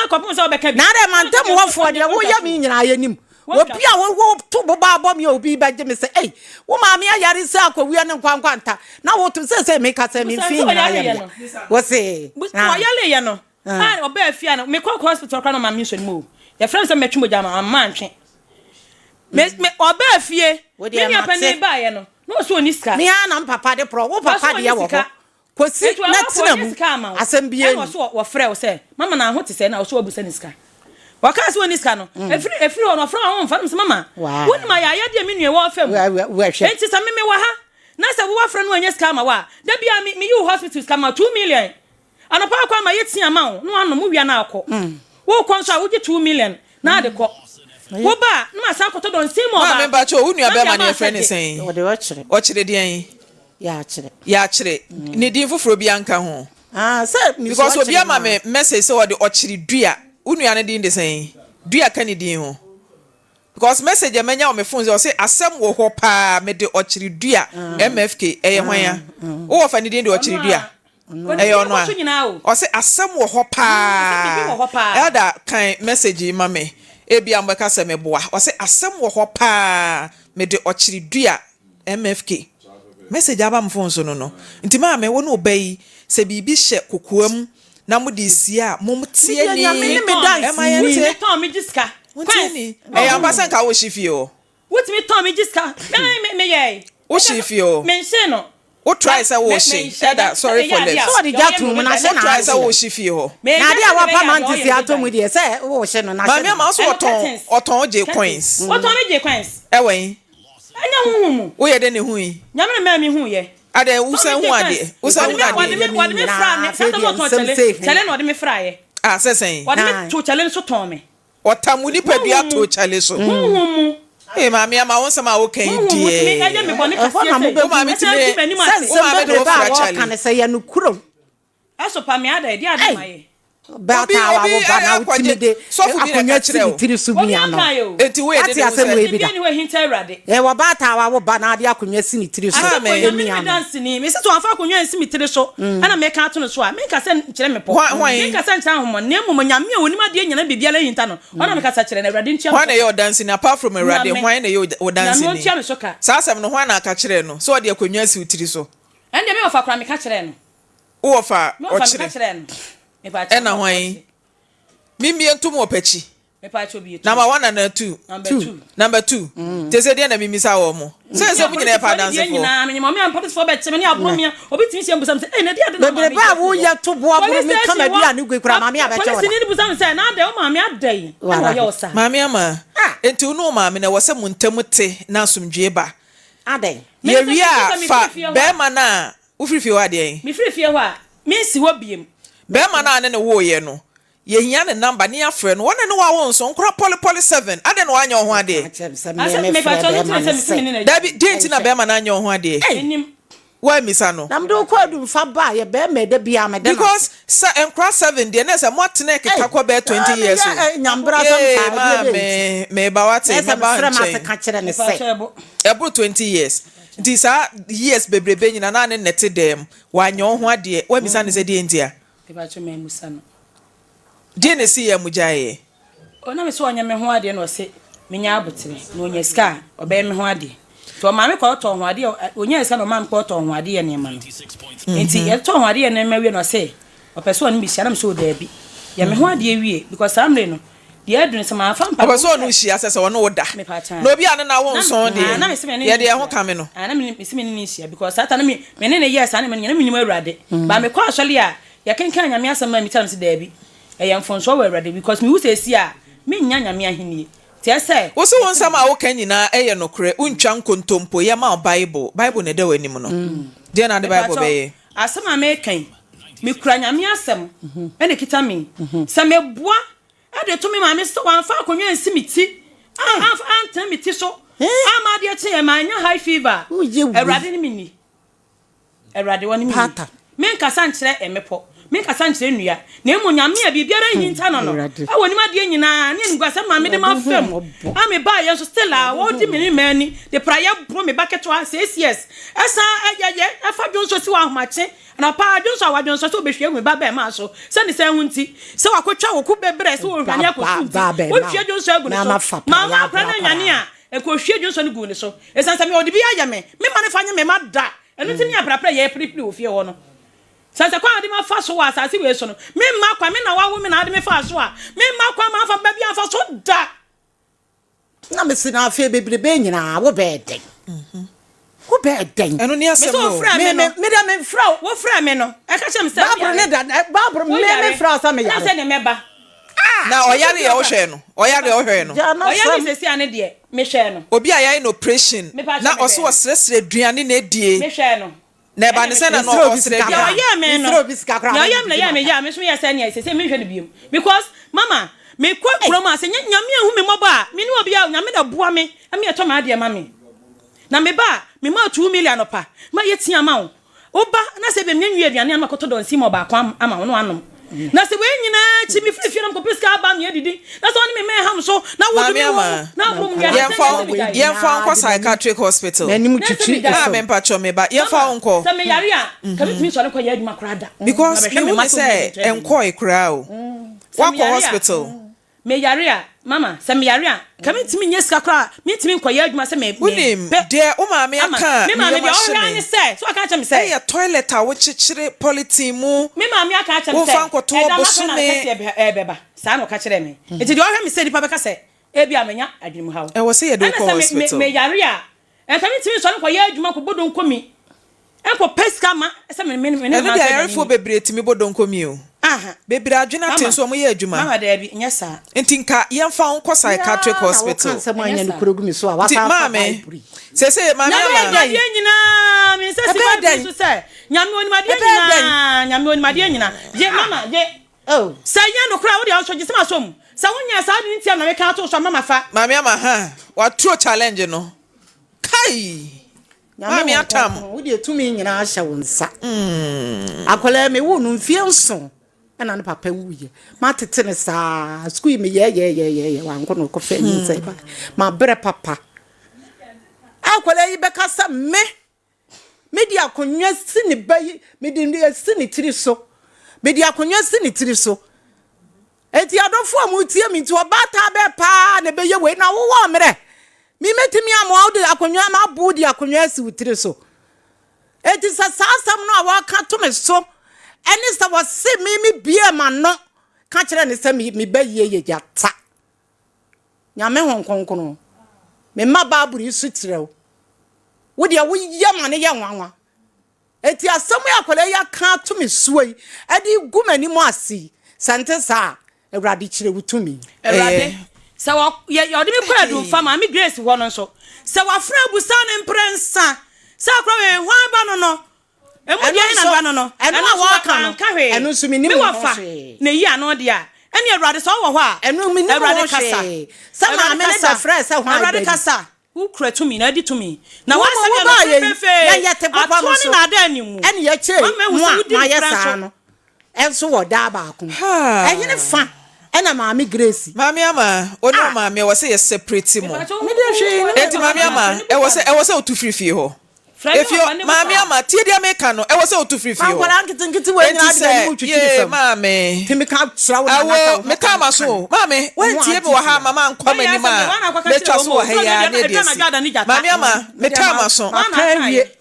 [SPEAKER 4] Ko pon so be ka bi.
[SPEAKER 3] Na de mantam wo fo de wo ya mi nyina ya nim. Obi a wo to boba bom ye obi ba je me say eh wo ma me ayare se akwawi ne nkwankwanta na wo to se me ka se me fi nyina ya wo se
[SPEAKER 4] wo yale ye no ah oba afia no me kwa hospital kwa no ma me so ni mo ya friend se metwe moja ma antwe me oba afie me nya pani ba ye no no so ni ska
[SPEAKER 3] me ana papa de pro wo papa de ye wo kosi na tina mu asem bie
[SPEAKER 4] ni wo frɛ wo se mama na ho te se na wo so abusa ni ska wakas woni ska no efiri ono fra ho mfa no mama woni ma ya de me nue wo fam enti sa me wa ha na sa wo afra no anya ska ma wa da bia me you hospital ska ma 2 million anopa akwa ma yetia ma wo no ano mo wia na akọ wo kon so wo ge 2 million na de kọ wo ba no ma sa akoto don simo ba
[SPEAKER 1] ma me ba cho wo nua be ma ne friend sen
[SPEAKER 3] wo de wo kire
[SPEAKER 1] o kire de an ya kire ni din foforo bi anka ho
[SPEAKER 3] say
[SPEAKER 1] because obi ama me message say wo de o kire dua unua ne din de sen dua ka ne din ho because message emenya o me phone say asem wo ho pa me de o kire dua MFK eye hwan ya wo fa ne din de o kire dua eye ono a o say asem wo ho pa elder kan message ma me ebi ambeka se me boa o say asem wo ho pa me de o kire dua MFK message aba m phone so no nti ma me wo no obai se bibi hye kokoam na mo di sia mom tie ni
[SPEAKER 4] me ton me jiska
[SPEAKER 1] kwani ambasan ka wo shifio
[SPEAKER 4] me ton me jiska me ye
[SPEAKER 1] wo shifio
[SPEAKER 4] me nse no
[SPEAKER 1] wo try say wo shi sorry for less
[SPEAKER 3] so di jatu na se na
[SPEAKER 1] try say wo shifio
[SPEAKER 3] na dia wa pa man ti ato mu di say wo she no na
[SPEAKER 1] se ma so oton je coins
[SPEAKER 4] oton me je coins
[SPEAKER 1] ewen
[SPEAKER 4] anya huhumu
[SPEAKER 1] wo ye de ne hu yi
[SPEAKER 4] nyamre ma mi hu ye
[SPEAKER 1] ade usan hu ade
[SPEAKER 4] wade me fra ne fata mo ton chale no wade me fra ye
[SPEAKER 1] sesen
[SPEAKER 4] wade me to chale so ton me
[SPEAKER 1] otamuni padua to chale so eh maami ama won sama wo kan die
[SPEAKER 4] me eje me bone kasi
[SPEAKER 1] na mo be maami ti me
[SPEAKER 3] sense be ba wo kan se ya no kurom
[SPEAKER 4] eso pa me ada dia ada maye
[SPEAKER 3] bata wa wo ba na utimide akonya tiri su bi ano
[SPEAKER 1] enti we de
[SPEAKER 4] ni we hinta urade
[SPEAKER 3] wa bata wa wo ba na de akonya si ni tiri su
[SPEAKER 4] me dance ni me se to afa akonya si mi tiri so ana me ka to no so a me ka se kire me po me ka se ntan homo ne mo nyame a woni ma de nyana bibia la hinta no ona me ka sa kire na urade ntia
[SPEAKER 1] hwan na yo dance ni apart from urade hwan na yo dance ni sa asem no hwan na ka kire no so de akonya si tiri so
[SPEAKER 4] ende me ofa kra me ka kire no
[SPEAKER 1] wo ofa o
[SPEAKER 4] kire no
[SPEAKER 1] ena hwan mimi entum opachi number 1 and 2 number 2 te se dia na mimi sa wo mo se mu nyina pa dance fo
[SPEAKER 4] na me mo am put for bet me ni abro me obi timi se mbusam se na dia de
[SPEAKER 3] na ba wo ya to bo abro me kama dia ni gwe kura mama ya beche
[SPEAKER 4] wona ni busam se na de o mama adai wo ya osa
[SPEAKER 1] mama ama enti no mama na wo se mu ntamuti na asomdwe ba
[SPEAKER 3] adai
[SPEAKER 1] ye wi a fa be ma na wo frifie wa de
[SPEAKER 4] mi frifie ho a me si wo biem
[SPEAKER 1] be ma na ne wo ye no ye hia ne number ni afre no wona ne wa won so nkra poly 7 ade no anya ho ade dabi date na be ma na anya ho ade wa misa no
[SPEAKER 3] nam do ko adu fa ba ye be me de bia me de
[SPEAKER 1] because nkra 7 de na se motene keka ko be 20 years
[SPEAKER 3] nyambra so
[SPEAKER 1] ma me ba wate me ba
[SPEAKER 3] nche ka kire ne se
[SPEAKER 1] ebro 20 years this years bebrebe nyina na ne nete dem wa anya ho ade wa misa ne se de ntia
[SPEAKER 4] ba cho me musa no
[SPEAKER 1] die ne si ya mujaye
[SPEAKER 4] ona me so onya me ho ade no se menya abotere no onya ska obe me ho ade to ma me ko to ho ade onya ska no ma me ko to ho ade ne ma no enti ye to ho ade ne ma wie no se opeso no bi sia na me so da bi ye me ho ade wie because amre no de adun se ma fa mpa
[SPEAKER 1] opeso no hia sese wono woda no obi ane na wo nso de ye de ho kame no
[SPEAKER 4] na me se me ni hia because ata na me ne yes ane me ne me nyim awurade ba me kwa asole a ya kenkan nyame asema mi tam se da bi e mfonso wa awurade because me wuse si a me nya nyame ahenie tie se
[SPEAKER 1] wo so won sama wo kan nyina eye nokre untwa nkontompo ye ma bible ne da wanim no de na de bible be ye
[SPEAKER 4] asema me kan me kura nyame asem ene kita me se me boa e de to me ma me so wan fa akonwa nsi mi ti antan mi ti so Ama de che ma nya high fever. Erade ni mini. Erade woni mini. Men kasa nkyere emepo. Men kasa nkyere nnua. Na emu nyame a bibiara nyinta no no. Awoni ma de nyina ne ngwasa ma me de ma fam. Ame ba ye so still a wo di mini mani. De prayer bro me bucket wa 6 years. Esa ayeye afa dwonso si wa ahomache. Na pa dwonso wa dwonso so behwe me ba ma so. Se ne se hunti. Se wa kwetwa wo ku bebre se wo hwane akosunti. Wo hwe dwonso agu ne so. Mama pra na nyane a ekohwe dwonso ne gu ne so. Esansa me odi bi aya me. Me ma ne fanye me ma da. Enu ti ni aprapra ye pripri ofie ho no. Sansa kwa ade ma fa so wa asase we so no. Me ma kwa me na wa wo me na ade me fa so a. Me ma kwa ma fa ba bi afa so da.
[SPEAKER 3] Na me sina afie bebrebe nyina wo be den. Wo be den.
[SPEAKER 1] Eno ni asem no.
[SPEAKER 3] Me da me fra
[SPEAKER 4] wo fra me no. E ka chem se.
[SPEAKER 3] Babro ne da babro me fra sa me ya.
[SPEAKER 4] Na se ne meba.
[SPEAKER 1] Na oyare ye wo hwe no. Oyare ye wo hwe no.
[SPEAKER 4] Oyare se si ane de me hwe no.
[SPEAKER 1] Obi aya in operation. Na oso osresre aduane na edie.
[SPEAKER 4] Me hwe no.
[SPEAKER 1] Na ba ne se na no osre
[SPEAKER 4] ya oya me no. Ya me ya me so ya se ne se me hwe no biom. Because mama me kwa kroma se nyame ahu me moba a me ni obi a nyame da boa me me eto ma ade ma me. Na me ba me ma 2 million opa. Ma yetia ma wo. Oba na se be me nwie aduane na makoto don si mo ba kwa ama wo no anom. Na se we nyina chi mi frifie na mkopiska aba me edidi na so ni me ham so na wo du na brum ya
[SPEAKER 1] yemfa onko psychiatric hospital
[SPEAKER 3] na nim twitwi
[SPEAKER 1] na me mpacho me ba yemfa onko
[SPEAKER 4] se me yare a ka bitimi so ne kwa ya adwuma krada
[SPEAKER 1] because me won say enko ekra o wakọ hospital
[SPEAKER 4] me yare a mama se me yare a ka bitimi nyeska kra bitimi kwa ya adwuma se me
[SPEAKER 1] unim de o ma me aka
[SPEAKER 4] me ma me de o hwan say so aka cha me say
[SPEAKER 1] e toilet a wo chichire polythene mu
[SPEAKER 4] me ma me aka cha me say
[SPEAKER 1] wo fa nkoto obosume
[SPEAKER 4] beba sa na o ka kire me enti de o hwan me say dipa beka say e bia menya adwum hawo
[SPEAKER 1] e wo say ye do ko hospital
[SPEAKER 4] me yare a e ka bitimi so ne kwa ya adwuma ko bodo nkomi enko peska ma se me
[SPEAKER 1] e no dia yare fo bebre timi bodo nkomi o
[SPEAKER 4] aha
[SPEAKER 1] bebre adwena tenso mo ye adwuma
[SPEAKER 4] mama da bi nya sa
[SPEAKER 1] ntinka yemfa onko psychiatric hospital
[SPEAKER 3] se mo anya ni kurogu mi so a waka
[SPEAKER 1] mame se mame
[SPEAKER 4] ama nyina mi se si ba so se nyame oni made nyina nyame oni made nyina je mama je
[SPEAKER 3] oh
[SPEAKER 4] sa nya no kra wo dia so je se ma so mu sa wonya sa de ntia na me ka to so mama fa
[SPEAKER 1] mame ama ha wa true challenge no kai mame atam
[SPEAKER 3] wo dia tumi nyina ahya wonsa akola me wo no mfie nso ana ne papa wuye ma tete ne sa school me ye wa nko no ko fe ni sai ba ma bre papa akola yi beka sa me media konwa sini bayi media sini tiri so media konwa sini tiri so eti adofo amutie mi nti obata be pa ne be ye we na wo mre mi metimi amwa de akonwa ma bu di akonwa si tiri so eti sa sam no a wa ka to me so eni sa was se me bia ma no ka kire ne se me ba ye jata nyame honkonkono me ma baburi su tirew wo dia wo yama ne ye nwanwa eti asamu yakole ya ka to me suoi edi gumani mu asi sante sa ewrade kire wutumi
[SPEAKER 4] ewrade sa wa ye odi me kwa du fama mi grace wo no so sa wa fra busa ne mprensa sa kwa we hwan ba no no emu dia na ba no no
[SPEAKER 3] enu wa ka no enu su mi ni mo
[SPEAKER 4] fa na yi ano dia eni ewrade so wo ho a
[SPEAKER 3] enu mi ni mo kasa sa ma me ne da fra sa hwan
[SPEAKER 4] ewrade kasa who create to me na di to me na wa
[SPEAKER 3] sa me na ye te papa mo so
[SPEAKER 4] na da animu
[SPEAKER 3] eni ye che ma ye sa no enso wo da ba ko ehine fa ena maami Grace
[SPEAKER 1] maami ama oni maami wo say separate mo
[SPEAKER 3] me de hwe
[SPEAKER 1] enti maami ama e wo say otu free ho if you maami ama tie dia me ka no e wo say otu free ho
[SPEAKER 3] ankwala nkiti we nyina de mu twitwi fam
[SPEAKER 1] maami
[SPEAKER 3] timi ka tra wo na
[SPEAKER 1] ka me ka ma so maami we tie me wo ha mama nkwa mani ma me twa so wo ha ya na de maami ama me ka ma so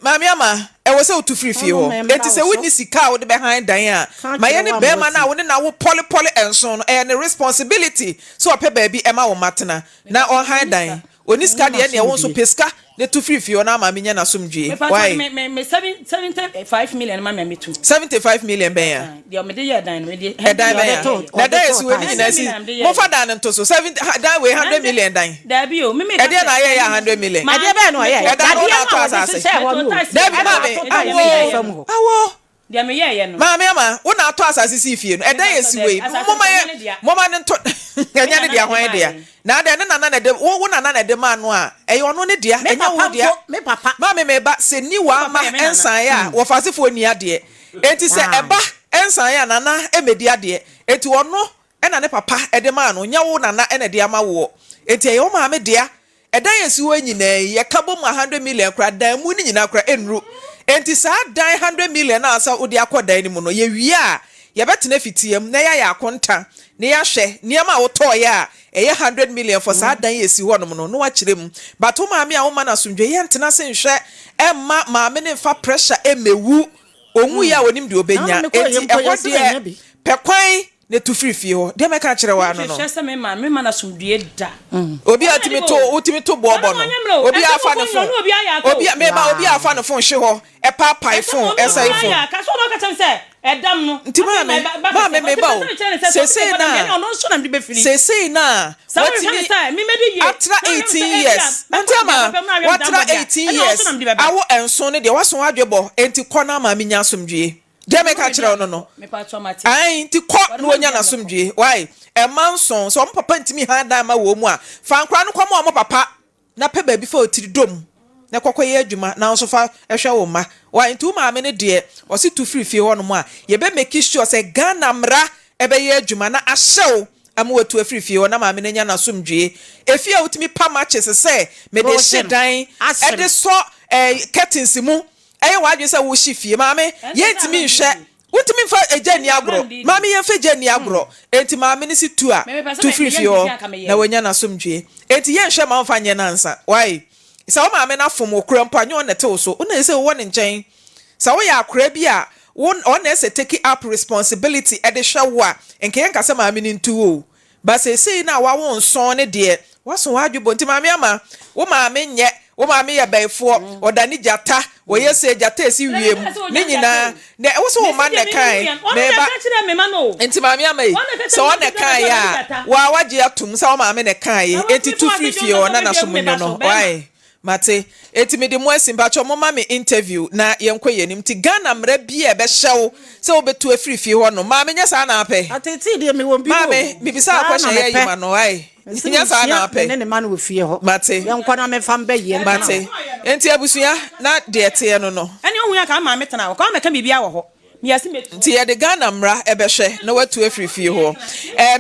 [SPEAKER 1] maami ama e wo say otu free ho enti say we ni sika wo de behind dan a ma ye ne be ma na wo ne na wo poli enso no e ne responsibility so ope baby e ma wo matena na on high dan oni sika de ne wo so peska ne tu free na ma me nya na somdwe
[SPEAKER 4] why me 75 million ma me too
[SPEAKER 1] 75 million ben ya
[SPEAKER 4] de me de ya dan me de
[SPEAKER 1] dan ben ya na da esi we ni na si mo fa dan nto so 70 dan we 100 million dan
[SPEAKER 4] da bi o me
[SPEAKER 1] e de na ye ya 100 million
[SPEAKER 3] e de be no ye
[SPEAKER 1] da no na to asase da bi ma me awo
[SPEAKER 4] dia me ye no
[SPEAKER 1] maame ama wo na ato asase si fie no eda yesi we moma ne to enya ne dia hwan dia na ade ne nana na de wo nana na de ma no a eyo no ne dia enya wo dia
[SPEAKER 3] me papa
[SPEAKER 1] maame me ba se ni wa ma ensan ya wo fasefo ni ade enti se eba ensan ya nana emedi ade enti ono ena ne papa ede ma no nya wo nana ena dia ma wo enti eyo maame dia eda yesi wo nyina ye kabo mu 100 million kra dan mu ni nyina kra enru enti sa dan 100 million na asa odi akodan ni mu no ye wi a ye betena fitiem na ya akonta na ya hwe niam a woto ya eye 100 million for sa dan yesi ho no no wa kirem but wo maame a wo ma na somdwe ye ntena se nhwe emma maame ne fa pressure emewu onwu ya onim de obenya enti ehode pekwan ne tu free fie ho de meka kire wa no no
[SPEAKER 4] hwese me ma na somdwe da
[SPEAKER 1] obi atimi to bobo no obi afa ne phone obi meba obi afa ne phone hwe ho e papai phone esai phone
[SPEAKER 4] ka so no ka tem se edam no
[SPEAKER 1] nti maame meba o sesei na
[SPEAKER 4] ono so na mbi be fini
[SPEAKER 1] sesei na
[SPEAKER 4] watimi me medi ye
[SPEAKER 1] atra 18 years nti ama watra 18 years awo enso ne de waso adwebo enti kona ma menya asomdwe de me ka kire no
[SPEAKER 4] me pa automatic
[SPEAKER 1] ai nti ko no onya na asomdwe why e manson so mo papa ntimi ha dan ma wo mu a fa nkra no kwamo mo papa na pe ba bi fa otiri dom na kokoye adwuma na nso fa ehwe wo ma why nti maame ne de o si tu free fie ho no mu a ye be make sure say Ghana mra ebe ye adwuma na ahyew ama watu afiri fie ho na maame ne nya na asomdwe efi a utimi pa matches say me de shedan e de so curtains mu eye wadwe say wo hye fie maame ye ntimi nhwe wotimi fa ejani agro maame ye fa ejani agro enti maame ne si tu a tu free fie ho na wonya na asomdwe enti ye nhwe ma mfa nye nansa why sa wo maame na fom okura mpa nyo na te wo so una ese wo ne nchen sa wo ya akura bi a on ese take up responsibility e de hwe wo a enke enka se maame ni ntu o ba se na wa wo nson ne de waso wadwebo nti maame ama wo maame nye wo maame ya baifo odani jata wo yese jata esi wiem ne nyina ne wo so wo man ne kan meba nti maame ama yi so wo ne kan ya wa wagye atum sa wo maame ne kan yi enti tu free fie ona na so munyo no why mate eti me de mo asimpacho mo ma me interview na yenkoye nim ti Ghana mra bi e be hyew se obetu afiri fie ho no ma me nya sa na ape
[SPEAKER 3] ateti de me won bi
[SPEAKER 1] ma me bibisa akwahye ye yima no ai nya sa na ape
[SPEAKER 3] ne ma no fie ho
[SPEAKER 1] mate
[SPEAKER 3] yenkwa na me fam be ye
[SPEAKER 1] mate enti abusua na de ete no no
[SPEAKER 4] ene ohun ya ka ma me tena wo ka me ka bibia wo ho
[SPEAKER 1] nti ye de Ghana mra e be hwe na watu afiri fie ho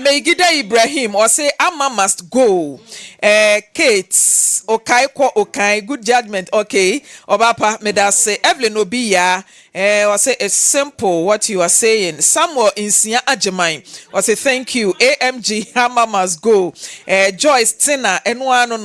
[SPEAKER 1] Meigida Ibrahim o say Amma must go Kate okay good judgment okay obapa medase Evelyn Obiya o say it's simple what you are saying Samuel Insia Ajeman o say thank you AMG Amma must go Joyce Tina enwa no